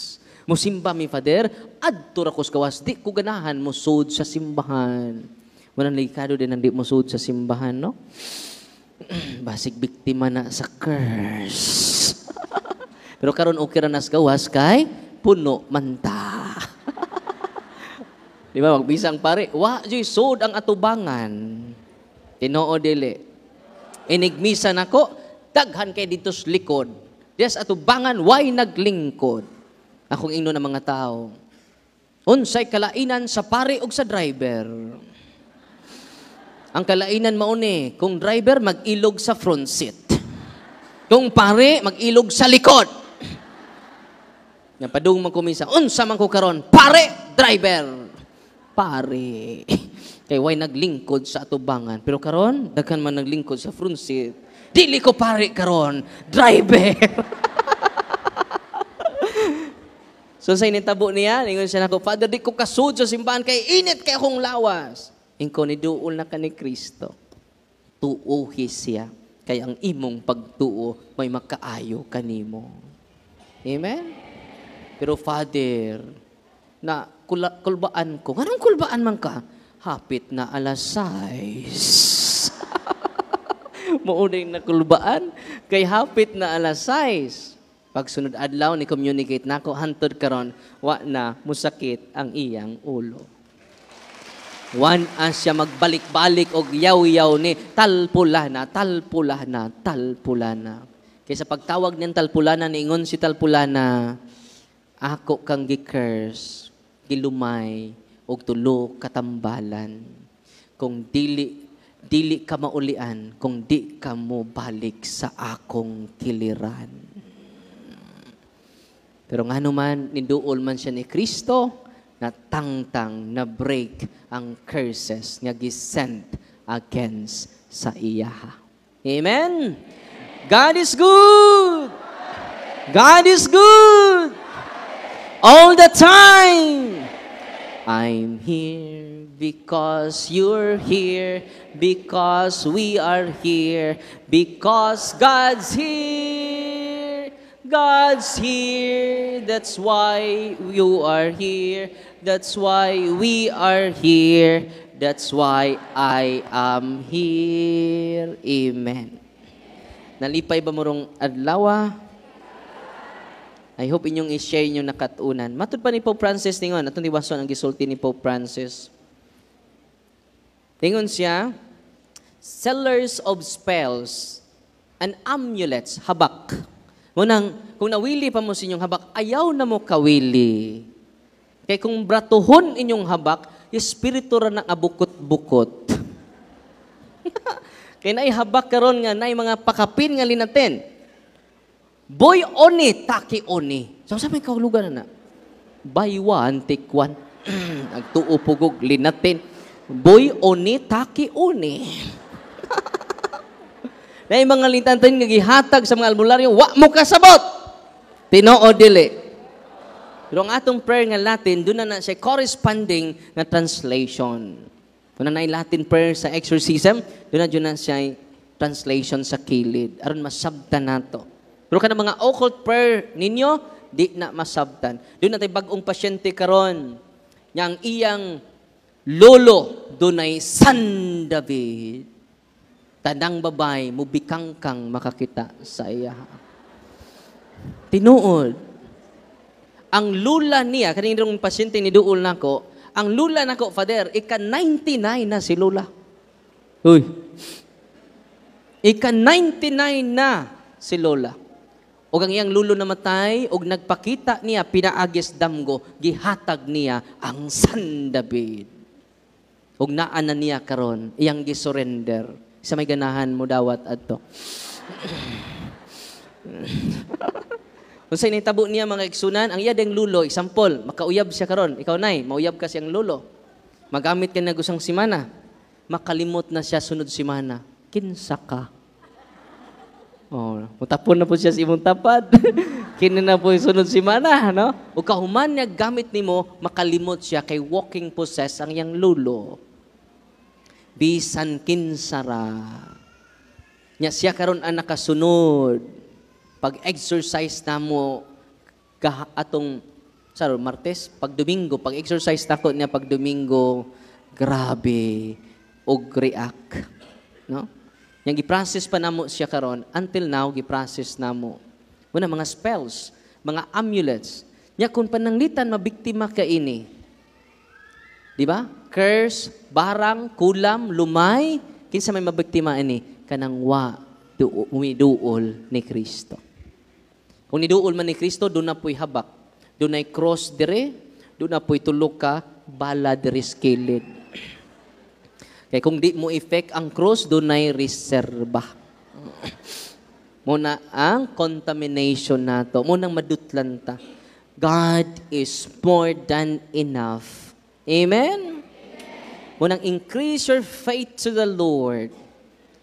Musimba mi, Father, adtura ko sa gawas. Di ko ganahan mo sud sa simbahan. Walang likado din ang di mo sud sa simbahan, no? Basig biktima na sa curse. Pero karon okay ra nas gawas kay puno manta. Di ba magbisang pare, wa joy sud ang atubangan. Tinoo dili. Inigmisa nako, daghan kay dito sa likod. Des atubangan way naglingkod. Akong ingno ng mga tao. Unsay kalainan sa pare ug sa driver? Ang kalainan mauni, kung driver mag-ilog sa front seat. Kung pare mag-ilog sa likod. Nga padung man kumisa, unsa man ko karon? Pare, driver. Pare. Kay way naglingkod sa atubangan. Pero karon, daghan man naglingkod sa front seat. Dili ko pare karon, driver. So sa initabo niya, ningon siya nako, Father, di ko kasud sa simbahan kay init kay akong lawas. Ingko ni duol na ka ni Kristo. Tuuhi siya. Kay ang imong pagtuo, may makaayo kanimo. Amen? Pero Father, na kulbaan ko. Anong kulbaan man ka? Hapit na alas 6. Maunay na kulbaan. Kay hapit na alas 6. Pag sunod adlaw ni communicate nako hantod karon wa na musakit ang iyang ulo. Wan siya magbalik-balik og yaw-yaw ni talpulana. Kaysa pagtawag niyang talpulana, niingon si talpulana, ako kang gi-curse, gilumay, og tulo katambalan. Kung dili ka maulian, kung di ka mo balik sa akong kiliran. Pero nga naman, niduol man siya ni Kristo, na tangtang na break ang curses nga gisent against sa iya. Amen? God is good! God is good! All the time! I'm here because you're here, because we are here, because God's here. God's here, that's why you are here, that's why we are here, that's why I am here. Amen. Nalipay ba morong adlaw? I hope inyong i-share nyo nakatunan. Matud pa ni Pope Francis ningon, atong tiwason ang gisulti ni Pope Francis. Tingon siya, sellers of spells and amulets, habak. Munang, kung nawili pa mo sa inyong habak, ayaw na mo kawili. Kaya kung bratuhon inyong habak, espiritu ra na abukot-bukot. Kaya naihabak karon nga, na mga pakapin nga linaten. Boy oni, taki oni. So sa may kahulugan na, buy one, take one. Nagtuo pugog, linaten. Boy oni, taki oni. Na yung mga lintantan nga gihatag sa mga albularyo, wa mo kasabot! Tinoo dili. Pero ang atong prayer nga Latin, doon na siya corresponding na translation. Kung na Latin prayer sa exorcism, doon na siya translation sa kilid. Aron masabtan nato. Pero ka mga occult prayer ninyo, di na masabtan. Doon na tayo bagong pasyente karon. Yang iyang lolo, doon ay San David. Tadang babay, mubikangkang makakita sa iya. Tinuod. Ang lula niya, kaninong pasyente ni duol nako, ang lula nako, Father, ika-99 na si lula. Uy. Ika-99 na si lola. O ang iyang lulo namatay, o nagpakita niya, pinaagis damgo, gihatag niya ang San David. O naan na niya karon, iyang gisurrender. Sa may ganahan mo dawat adto. Kung sa initabo niya mga iksunan, ang iyadeng lulo, example, makauyab siya karon. Ikaw nay, mauyab ka siyang lulo. Magamit ka na gusang simana. Makalimot na siya sunod simana. Kinsa ka? Oh, mutapon na po siya sa imong tapad. Kina na po sunod simana, no? O kahuman niya gamit nimo, makalimot siya kay walking possess ang iyang lulo. Bisan kinsara. Nya siya karon ang nakasunod. Pag-exercise na mo atong Martes, pag Domingo, pag-exercise na ko niya pag Domingo, grabe og react, no? Yang gi-process pa namo siya karon until now gi-process namo. Una mga spells, mga amulets. Nya kun pananglitan mabiktima ka ini. Di ba? Curse, barang, kulam, lumay, kinsa may mabiktima ini kanang umiduol ni Kristo. Kung niduol man ni Kristo, doon na po'y habak. Doon ay cross dire, doon na po'y tulog ka, bala dire skilid. Kaya kung di mo effect ang cross, doon ay reserba. Muna ang contamination nato, munang madutlan ta. God is more than enough. Amen? Munang increase your faith to the Lord.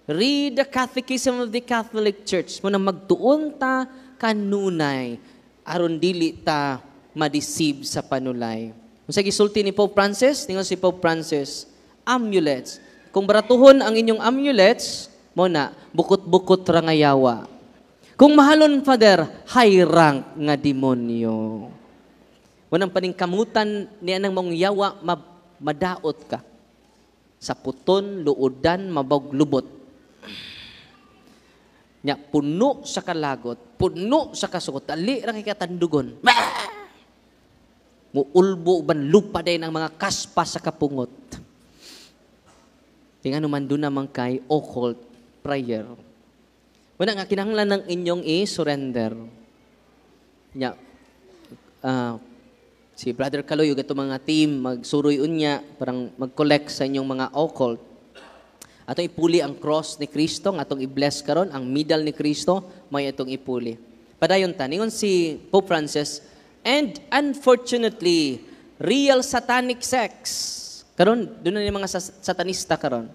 Read the Catechism of the Catholic Church. Munang magtuon ta kanunay aron dili ta ma-deceive sa panulay. Kung sa gisulti ni Pope Francis, tingnan si Pope Francis, amulets. Kung baratuhon ang inyong amulets, mo na, bukot-bukot ra nga yawa. Kung mahalon, Father, high rank nga demonyo. Munang paningkamutan niya ng mong yawa, madaot ka. Sa puton, luodan, mabaglubot. Nya, puno sa kalagot, puno sa kasukot, ali ra kay katandugon. Muulbo ban lupa day ng mga kaspa sa kapungot. Tinga naman doon naman kay occult prayer. Wala nga kinahanglan ng inyong i-surrender. Nya, si Brother Kaloy, yung ito mga team, magsuroy unya, parang mag-collect sa inyong mga occult. Atong ipuli ang cross ni Kristo, atong i-bless karon ang medal ni Kristo, may atong ipuli. Padayon ta, ningon si Pope Francis, and unfortunately, real satanic sex. Karon, doon na yung mga satanista karon.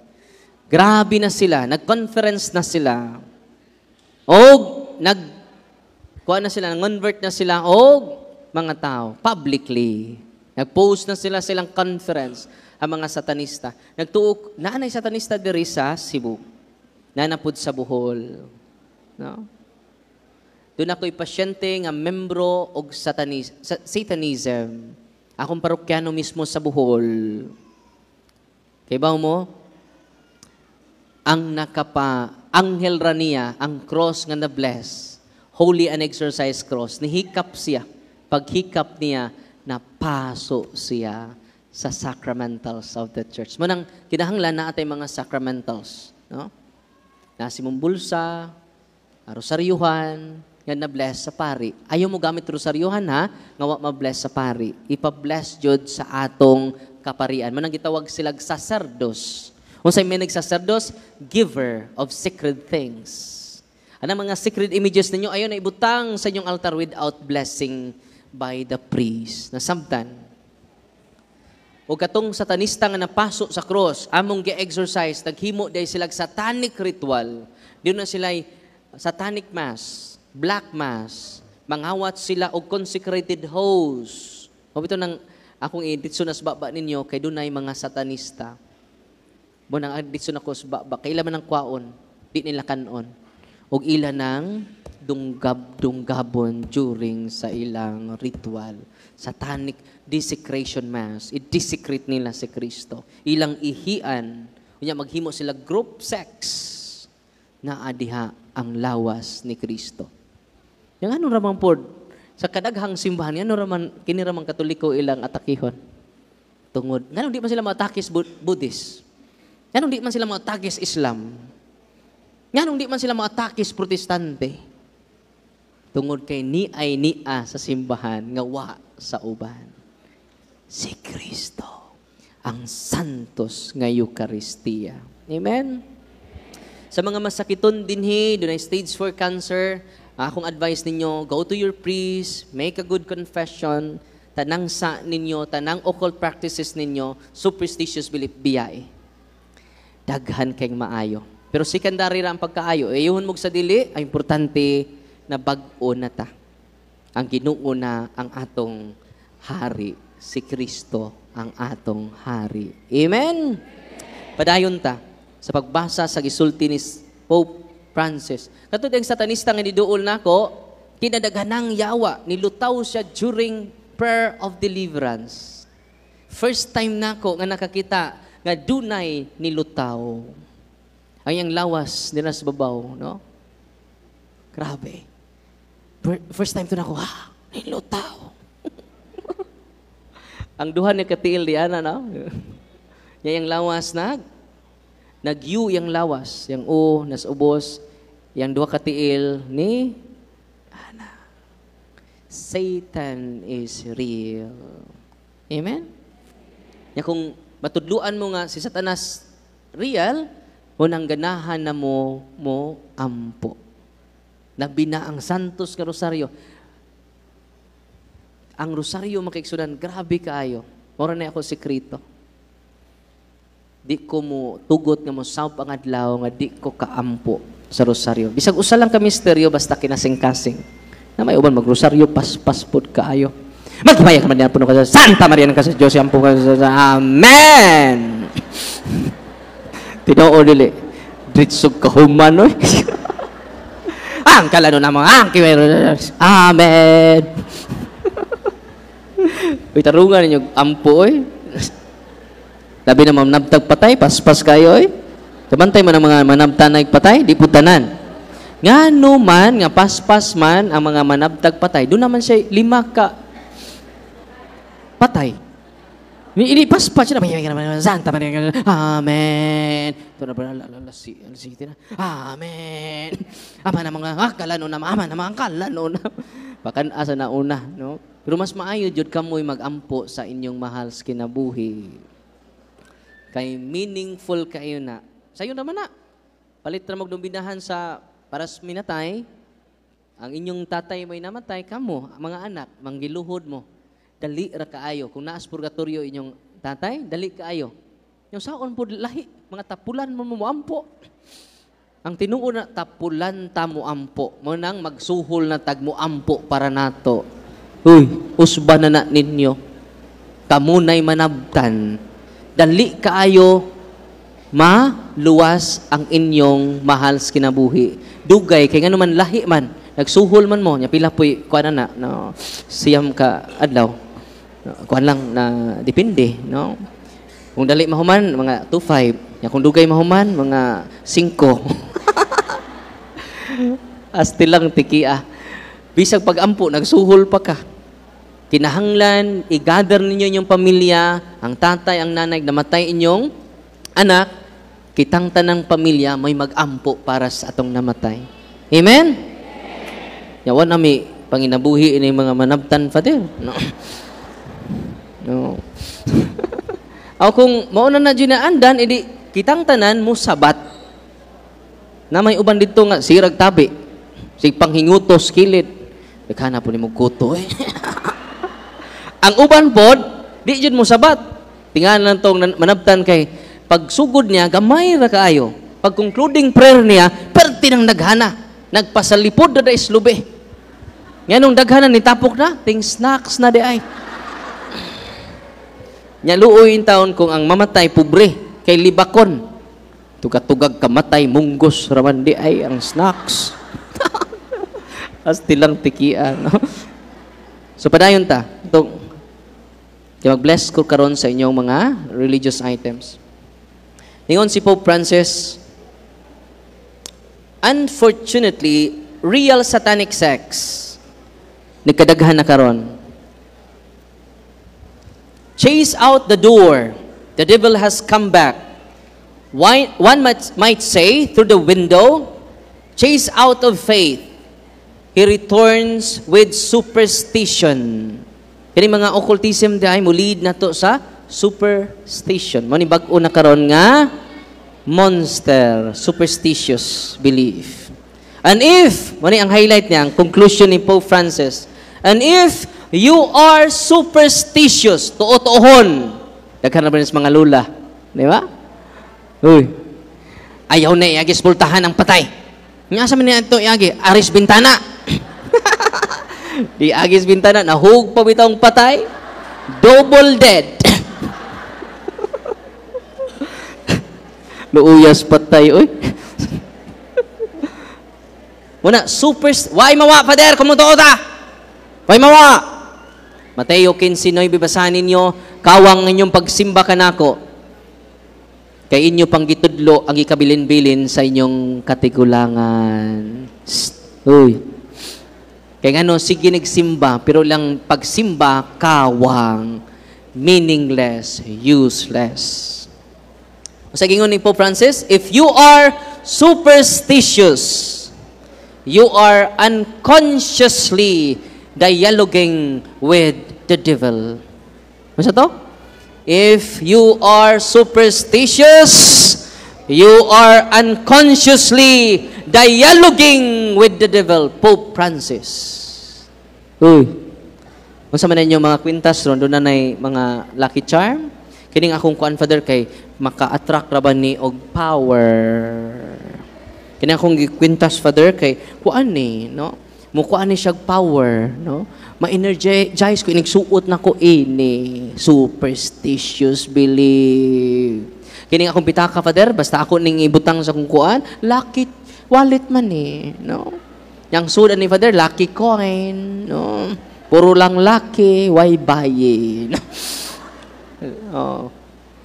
Grabe na sila, nag-conference na sila. O kuha na sila, nag-convert na sila o mga tao, publicly. Nag-post na sila silang conference, ang mga satanista. Nagtuok, naanay satanista diri sa Cebu. Nanapod sa Bohol. No? Doon ako'y pasyente nga membro og satanism. Akong parokyano mismo sa Bohol. Kay ba mo? Ang anghel raniya, ang cross nga na-bless, holy and exercise cross, nihikap siya. Paghikap niya, napaso siya sa sacramentals of the church. Manang kinahanglan na atay mga sacramentals. No? Nasi mong bulsa, rosaryuhan, yan na-bless sa pari. Ayaw mo gamit rosaryuhan ha, nga wa ma-bless sa pari. Ipa-bless jud sa atong kaparian. Manang gitawag silag sacerdos. Unsay may nagsacerdos, giver of sacred things. Anang mga sacred images ninyo, ayaw na ibutang sa inyong altar without blessing by the priest. Nasabtan. O katong satanista nga napaso sa cross, among gi-exercise, naghimo day silag satanic ritual. Diyon na sila satanic mass, black mass, mangawat sila og consecrated host. O ito nang akong editso na sa baba ninyo, kay doon ay mga satanista. Mo nang editso na ko sa baba, kaila man ang kwaon, di nila kanon. Og ila ng dunggabon during sa ilang ritual. Satanic desecration mass. I-desecrate nila si Kristo. Ilang ihian, kunya maghimo sila group sex na adiha ang lawas ni Kristo. Yang ano ramang pod sa kadaghang simbahan, ano raman kini ramang Katoliko ilang atakihon. Tungod, nganong di man sila maatakis Buddhist? Nganong di man sila maatakis Islam? Nganong di man sila maatakis Protestante? Tungod kay niya sa simbahan nga wa sa uban. Si Kristo, ang santos nga Eucharistia. Amen? Sa mga masakiton dinhi, doon ay stage 4 cancer, akong advice ninyo, go to your priest, make a good confession, tanang sa ninyo, tanang occult practices ninyo, superstitious belief, biyay. Daghan kayong maayo. Pero secondary ra ang pagkaayo. Ayuhon mo sa dili, ay importante na bag-o na ta. Ang Ginoo na ang atong hari. Si Kristo ang atong hari. Amen? Padayon ta sa pagbasa sa gisulti ni Pope Francis. Katod ang satanista nga niduol nako, kinadaghanang yawa, nilutaw siya during prayer of deliverance. First time nako nga nakakita nga dunay nilutaw. Ang iyang lawas nila sa babaw, no? Grabe. First time to nako, nilutaw. Ang duha ni katiil diyan, no? Yang lawas nagyu yang lawas, yang nas ubos, yang duha katiil ni ana. Satan is real. Amen? Ya kung matudluan mo nga si Satanas real, unang ganahan na mo ampo. Nabina ang santos nga rosaryo. ang rosaryo makiigsunan, grabe kaayo. Mora na ako sekreto. Di ko mo tugot nga mo sawp ang adlaw nga di ko kaampo sa rosaryo. Bisag usa lang ka misteryo basta kinasing-kasing. Na may uban magrosaryo paspas pod kaayo. Maghimayag man yan puno ka sa Santa Maria ng Kasas Diyos ang ka sa Amen. Tinoo dili. Dritsog kahuman oy. Ang kalano na mga ang Amen. Uy, tarungan ninyo ampo oy. Labi na manabtag patay, paspas kayo oy. Sabantay man ang mga manabtanay patay, di putanan. Nga man, nga paspas man ang mga manabtag patay, doon naman siya 5 ka patay. Ini paspas siya na, Santa Maria, Amen. Ito na ba, Amen. Ama na mga kalano na, ama na mga kalano na. Bakan asa na una, no? Pero mas maayo jud kamoy magampo sa inyong mahal sa kinabuhi. Kay meaningful kayo na. Sayo naman na. Palit na magdumbinahan sa paras minatay, ang inyong tatay may namatay, kamo, mga anak, manggiluhod mo. Dali ra kaayo. Kung naas purgatorio inyong tatay, dali kaayo. Yung saon po lahi, mga tapulan mo ampo. Ang tinuo na tapulan tamo ampo. Mo nang magsuhol na tagmo ampo para nato. Uy, usba na ninyo. Kamunay manabtan. Dali kaayo maluwas ang inyong mahal sa kinabuhi. Dugay kay ngano man lahi man, nagsuhol man mo nya pila poy kuan na no siyam ka adlaw. Kuan lang na depende, no. Kung dali mahuman mga 2-5, nya kung dugay mahuman mga 5. Asti lang tikia. Bisag pag-ampo nagsuhol pa ka. Kinahanglan i-gather ninyo inyong pamilya, ang tatay, ang nanay namatay inyong anak, kitang tanang pamilya may mag-ampo para sa atong namatay. Amen? Yawan nami panginabuhi ini mga manabtan father. No. No. Aw kung mauna na dyan na andan, edi kitang tanan mo sabat. Na may uban dito nga sirag tabi. Sig panghingutos kilid. Naghanap po ni mo kuto eh. Ang uban pod, di dyan mo sabat. Tingan lang tong manabtan kay pag sugod niya, gamay ra kaayo. Pag concluding prayer niya, perti ng daghana. Nagpasalipod na islube. Nga nung daghana ni tapok na, ting snacks na di ay. Nya luoy in taon kung ang mamatay pobre kay libakon. Tugatugag kamatay munggos raman di ay ang snacks. Asti lang tikian. No? So padayon ta. Itong mag-bless ko karon sa inyong mga religious items. Ningon si Pope Francis, unfortunately, real satanic sex nagkadaghan na karon. Chase out the door. The devil has come back. One might say, through the window, chase out of faith. He returns with superstition. Kani mga occultism dahil mo lead na to sa superstition. Mani bag-o na karon nga monster, superstitious belief. And if, mani ang highlight niya, ang conclusion ni Pope Francis, and if you are superstitious, tuot-tuhon, daghan na ba sa mga lula, di ba? Uy, ayaw na iagis pultahan ang patay. Nga sa man ito iagi, aris bintana. Di agis bintana, nahug pa bitong patay, double dead. Luuyas patay, uy. Muna, why mawa, Father, kumuto ta? Why mawa? Mateo 15:9, bibasahan ninyo, kawang inyong pagsimba kanako, kay inyo pang gitudlo ang ikabilin-bilin sa inyong katigulangan. Uy. Kaya nga no, sige nagsimba, pero lang pagsimba, kawang, meaningless, useless. Sa gingon ni Pope Francis, if you are superstitious, you are unconsciously dialoguing with the devil. Masa to? If you are superstitious, you are unconsciously dialoguing with the devil. Pope Francis. Uy. Kung sa man ninyo mga kwintas ron, doon na mga lucky charm. Kining akong kuan, Father, kay maka-attract ra ba ni og power. Kining akong kwintas, Father, kay kuan ni, no? Mukuan ni siya power, no? Ma-energize ko, inigsuot na ko ini. Superstitious belief. Kining akong pitaka, Father, basta ako ning ibutang sa kung kuan, lucky wallet man eh, no? Yang sudan ni Father, lucky coin, no? Puro lang lucky, why buy it? Oh.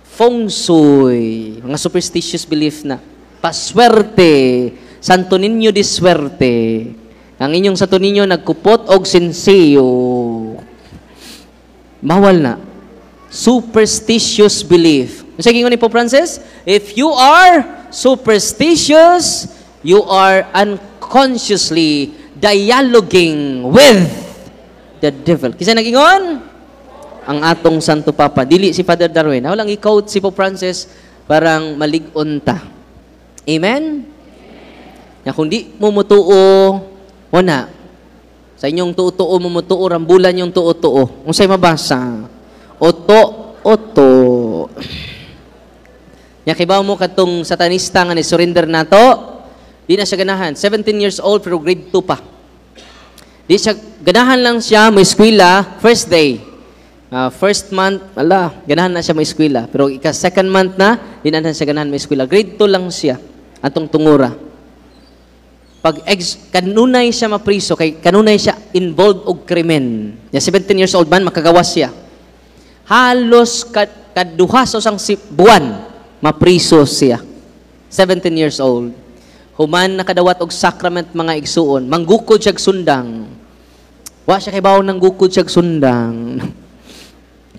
Feng Shui, mga superstitious belief na paswerte, Santo Niño di swerte. Ang inyong Santo Niño nagkupot og sinsiyo. Bawal na. Superstitious belief. Sige ni Pope Francis, if you are superstitious, you are unconsciously dialoguing with the devil. Kasi nagingon? Ang atong Santo Papa. Dili si Father Darwin. Walang i-quote si Pope Francis, parang malig-on ta. Amen? Na kung di mo mutuo, wala. Sa inyong tuo-tuo, mumutuo, rambulan yung tuo-tuo. Kung sa'yo mabasa, oto. Yakibaw mo katong satanista nga ni surrender na to, di na siya ganahan. 17 years old, pero grade 2 pa. Di siya, ganahan lang siya, may eskwela, first day. First month, ganahan na siya may eskwela. Pero second month na, di na siya ganahan may eskwela. Grade 2 lang siya, atong tungura. Pag kanunay siya mapriso, kay kanunay siya involved og krimen. 17 years old man, makagawas siya. Halos kaduha sa isang buwan, mapriso siya. 17 years old. Human nakadawat og sacrament mga igsuon, manggukod siya sundang. Wa siya kay bawo nang gukod siya sundang.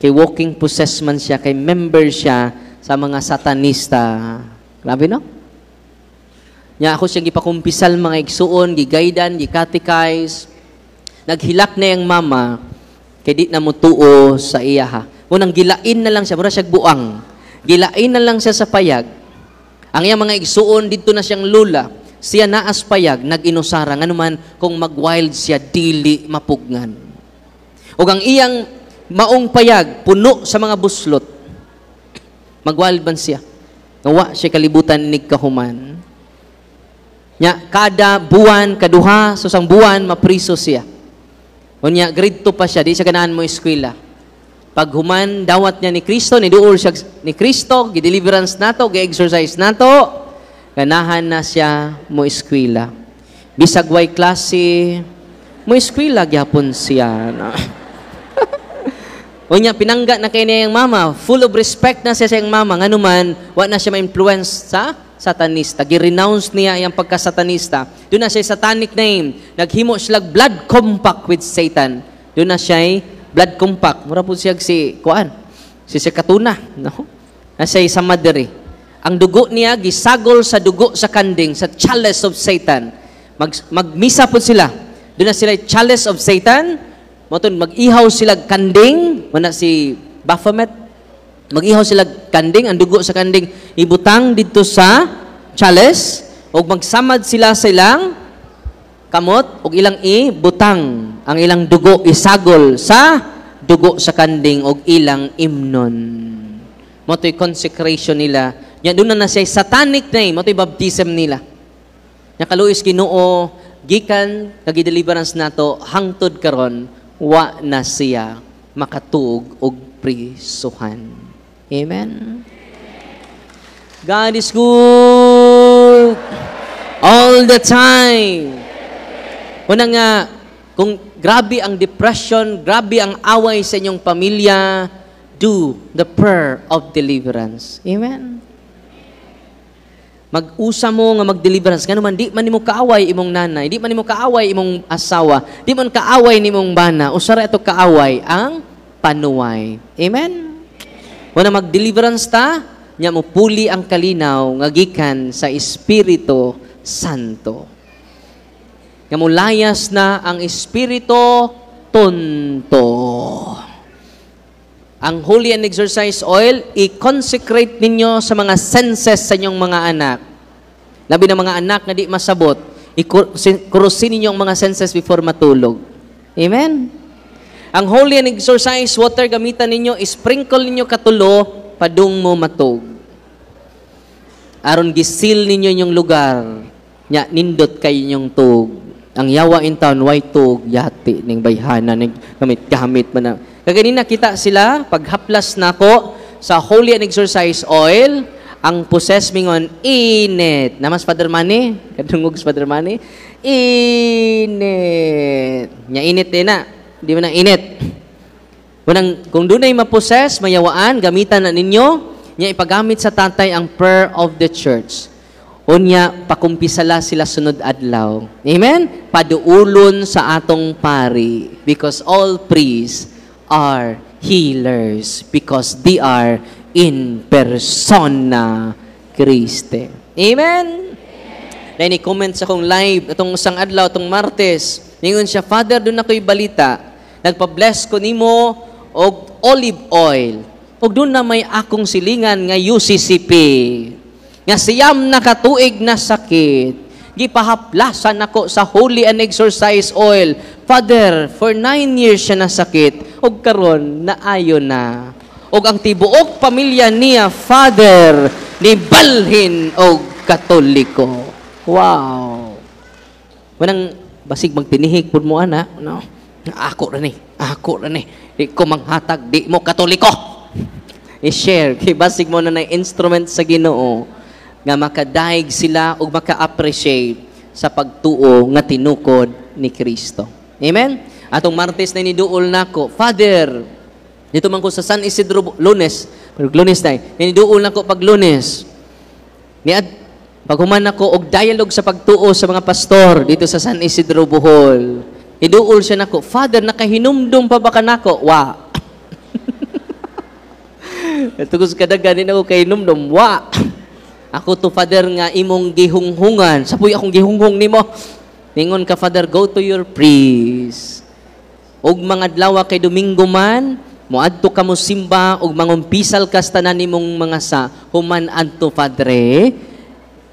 Kay walking possessment siya, kay member siya sa mga satanista. Grabe no? Nya ako siyang gipakumpisal mga igsuon, gigaydan, gikatechize. Naghilak na yung mama, kay di na mutuo sa iya ha. Unang gilain na lang siya, mura siya buang. Gilain na lang siya sa payag. Ang iyang mga igsuon, dito na siyang lula. Siya naas payag, nag-inusara. Nga naman, kung mag-wild siya, dili mapugnan. O ang iyang maong payag, puno sa mga buslot. Mag-wild man siya. Nawa siya kalibutan inig kahuman. Nya, kada buwan, kaduha, susang buwan, mapriso siya. O niya, grade 2 pa siya, di siya ganahan mo eskwela. Pag human, dawat niya ni Kristo, niduol siya ni Kristo, gideliverance nato, gi-exercise nato, ganahan na siya mo eskwela. Bisag way klase, mo eskwela, gyapon siya. O niya, pinangga na kay niya yung mama, full of respect na siya sa yung mama, nga naman, wa na siya ma-influence sa satanista. Gi-renounce niya yung pagka-satanista. Doon na siya satanic name. Naghimo siya blood compact with Satan. Doon na siya blood compact. Mura po siya si Kuan. Si Katuna. No? Na siya sa madere. Ang dugo niya, gisagol sa dugo sa kanding, sa chalice of Satan. Magmisa po sila. Doon na sila chalice of Satan. Mag-ihaw sila kanding. Wala si Baphomet. Mag-ihaw sila kanding, ang dugo sa kanding ibutang dito sa chalice, o magsamad sila sa ilang kamot, o ilang ibutang ang ilang dugo, isagol sa dugo sa kanding, o ilang imnon. Moto'y consecration nila. Yan, doon na siya satanic name, moto'y baptism nila. Nakaluis Ginoo, gikan, kagideliverance nato, hangtod karon, wa na siya makatuog og prisuhan. Amen. God is good all the time. Una nga, kung grabe ang depression, grabe ang away sa inyong pamilya, do the prayer of deliverance. Amen. Mag-usa mo nga mag-deliverance. Nga naman, di man nimo kaaway imong nanay, di man nimo kaaway imong asawa, di man kaaway nimong bana, usara ito kaaway ang panuway. Amen. Wala mag-deliverance ta, niya mo puli ang kalinaw nga gikan sa Espiritu Santo. Nga mo layas na ang Espiritu Tonto. Ang Holy and Exercise Oil, i-consecrate ninyo sa mga senses sa inyong mga anak. Labi na mga anak na di masabot, i-kurusin ninyo ang mga senses before matulog. Amen? Ang holy and exorcise water gamitan ninyo, sprinkle ninyo katulo, padung mo matog. Aron gisil ninyo yung lugar, nya nindot kayo yung tug. Ang yawa in town, why tug, yati, ning bayhana, ning gamit-gamit man na. Kaganina kita sila, paghaplas nako sa holy and exorcise oil, ang poses mingon, init. Namas Father Manny? Kadungog sa Father Manny? Init. Nya init din na. Di man ang init. Kung doon ay maposes, mayawaan, gamitan na ninyo, nya ipagamit sa tatay ang prayer of the church. Unya, pakumpisala sila sunod adlaw. Amen? Paduulon sa atong pari because all priests are healers because they are in persona Christi. Amen? Dahil ni-comment sa akong live, itong isang adlaw, itong Martes, ningon siya, Father, doon ako'y balita, nagpa-bless ko nimo og olive oil. Og doon na may akong silingan nga UCCP. Nga siyam na katuig na sakit. Gipahaplasan ako sa holy and exorcise oil. Father, for 9 years siya na sakit. Og karon naayo na. Og ang tibuok pamilya niya, Father, ni balhin og Katoliko. Wow. Wanang basig magtinihig pud mo ana, no? Ako ra ni. Di ko manghatag, di mo Katoliko. I-share kay basig mo na nay instrument sa Ginoo nga makadaig sila ug maka-appreciate sa pagtuo nga tinukod ni Kristo. Amen. Atong Martes na niduol nako, Father, dito man ko sa San Isidro Lunes, Lunes na, niduol nako pag Lunes. Paghuman ako og dialogue sa pagtuo sa mga pastor dito sa San Isidro Bohol. Iduol siya nako, Father, nakahinumdum pa ba ka nako? Wa. Tugos kadaganin ako kay hinumdum. Wa. Ako to, Father, nga imong gihunghungan. Sapoy akong gihunghung nimo. Ningon ka, Father, go to your priest. Og mga adlaw kay Domingo man, moadto ka mo simba, og mangumpisal ka sa tanan nimong mga sa, human adto, Padre,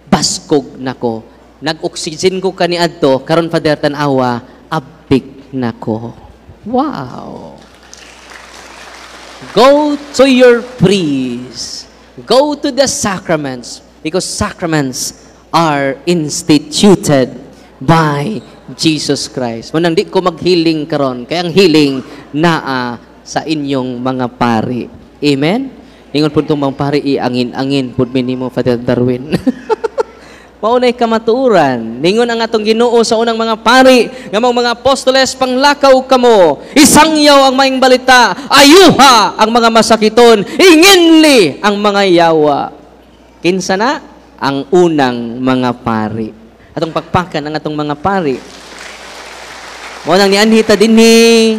baskog nako. Nag-oxygen ko kani adto, karon Father tan-awa, abik nako. Wow. Go to your priest. Go to the sacraments because sacraments are instituted by Jesus Christ. Manang di ko maghiling karon, kaya ang healing naa sa inyong mga pari. Amen? Ingon po itong mga pari, iangin-angin po minimo, Father Darwin. Maunay kamaturan. Ningon ang atong Ginoo sa unang mga pari, nga mga apostoles, panglakaw kamo, isangyaw ang maing balita, ayuha ang mga masakiton, inginli ang mga yawa. Kinsa na? Ang unang mga pari. Atong pagpakan ang atong mga pari. Maunang nianhita dinhi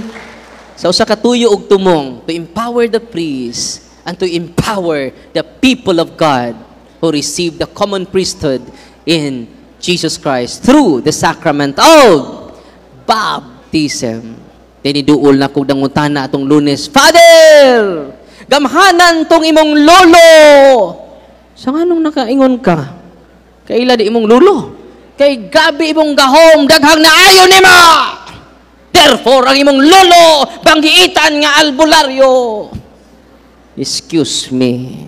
sa usa ka tuyo ug tumong to empower the priests and to empower the people of God who receive the common priesthood in Jesus Christ through the sacrament of baptism. Tiniduol na kong dangutana atong Lunes, Father, gamhanan tong imong lolo. Sa nga nung nakaingon ka? Kaila di imong lolo? Kay gabi imong gahom, daghang naayon nimo. Therefore, ang imong lolo, banggiitan nga albularyo. Excuse me.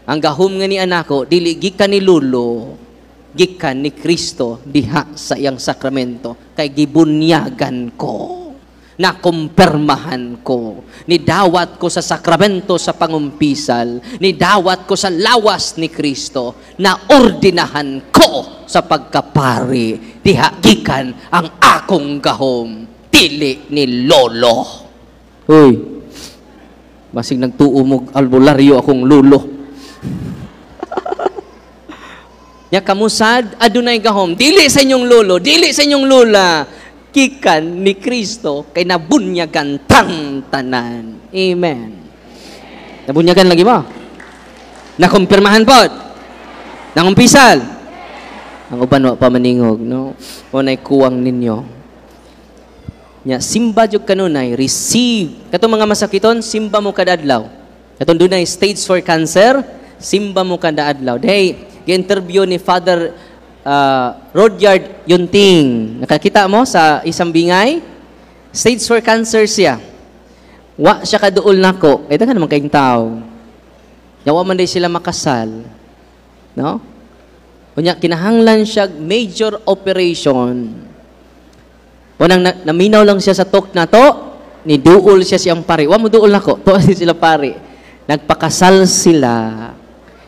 Ang gahom nga ni anako, dili gikan ni lolo, gikan ni Kristo diha sa iyang sakramento. Kay gibunyagan ko, nakumpirmahan ko, nidawat ko sa sakramento sa pangumpisal, nidawat ko sa lawas ni Kristo, na ordinahan ko sa pagkapari, diha gikan ang akong gahom, dili ni lolo. Hoy, basig nagtuo mo albularyo akong lolo. Ya kamusad, adunay gahom, dili sa inyong lolo, dili sa inyong lola, gikan ni Kristo, kay nabunyagan tang tanan. Amen. Nabunyagan lagi mo? Nakumpirmahan po? Nangumpisal? Ang uban wa pa maningog, no? O nay kuwang ninyo. Nya simba jud kanunay, receive. Katong mga masakiton, simba mo kada adlaw. Katong dunay stage 4 cancer, simba mo kada adlaw. Day, gi-interview ni Father Rodyard Yunting. Nakakita mo sa isang bingay? Stage 4 cancer siya. Wa siya kaduol nako. Ito ka naman kayong tao. Yawa man day sila makasal. No? Kunya, kinahanglan siya major operation. Unang naminaw lang siya sa talk na to, ni duol siya siyang pari. Wa mo duol nako. To sila pari. Nagpakasal sila.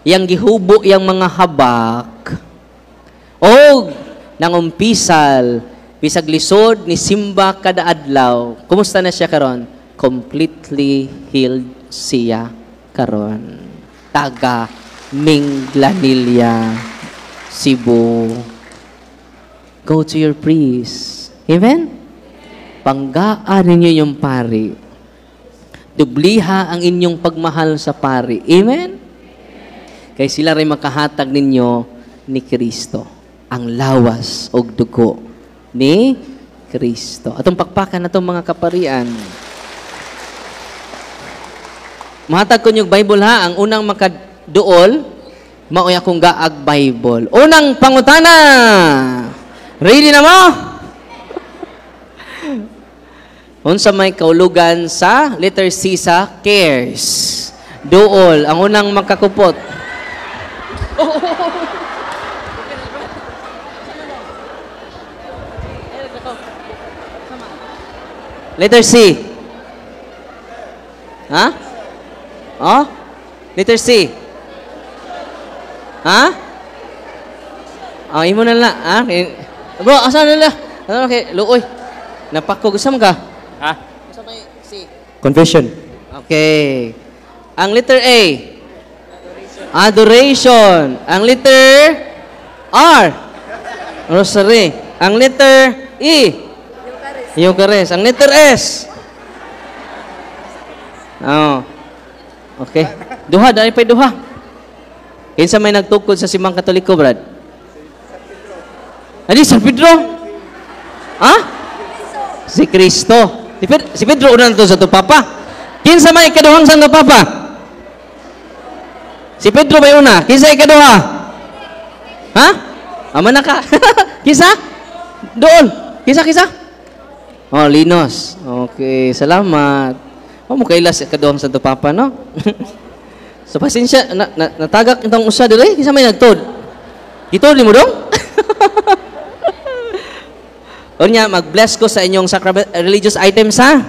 Yang gihubo yang mga habak. O nangumpisal. Bisag lisod ni simba kada adlaw. Kumusta na siya karon? Completely healed siya karon. Taga Minglanilla, Cebu. Go to your priest. Amen? Panggaan ninyo yung pari. Dubliha ang inyong pagmahal sa pari. Amen? Kaya sila rin makahatag ninyo ni Kristo. Ang lawas o dugo ni Kristo. Atong pakpakan na itong mga kaparian. Mahatag ko yung Bible ha. Ang unang makaduol, maoy akong gaag Bible. Unang pangutana. Ready na mo? Unsa may kaulugan sa letter C sa cares. Duol. Ang unang makakupot. Letter C. Ha? Oh? Letter C. Ha? Oh, imo na lang. Ha? Bro, asan na lang? Ano kay Luoy? Napako gusam ka? Ha? Asa may C? Confession. Okay. Ang letter A. Adoration. Ang letter R. Rosary. Ang letter E. Eucharist. Ang letter S. Oh. Okay. Duha, dahil pa'y duha. Kinsa may nagtukod sa Simang Katoliko, Brad? Ano, San Pedro? Ha? Si Kristo. Si Pedro una to sa to, Papa. Kinsa may ikaduhang sa to, Papa? Si Pedro may una. Kinsa ikaduha? Ha? Ama na ka. Kinsa? Doon. Kinsa? Oh, Linos. Okay, salamat. Oh, mukailas kaduhang Santo Papa, no? So, pasensya, natagak itong usa dili, kisa may nagtod. Gitod mo dong? O niya, mag-bless ko sa inyong religious items, ha?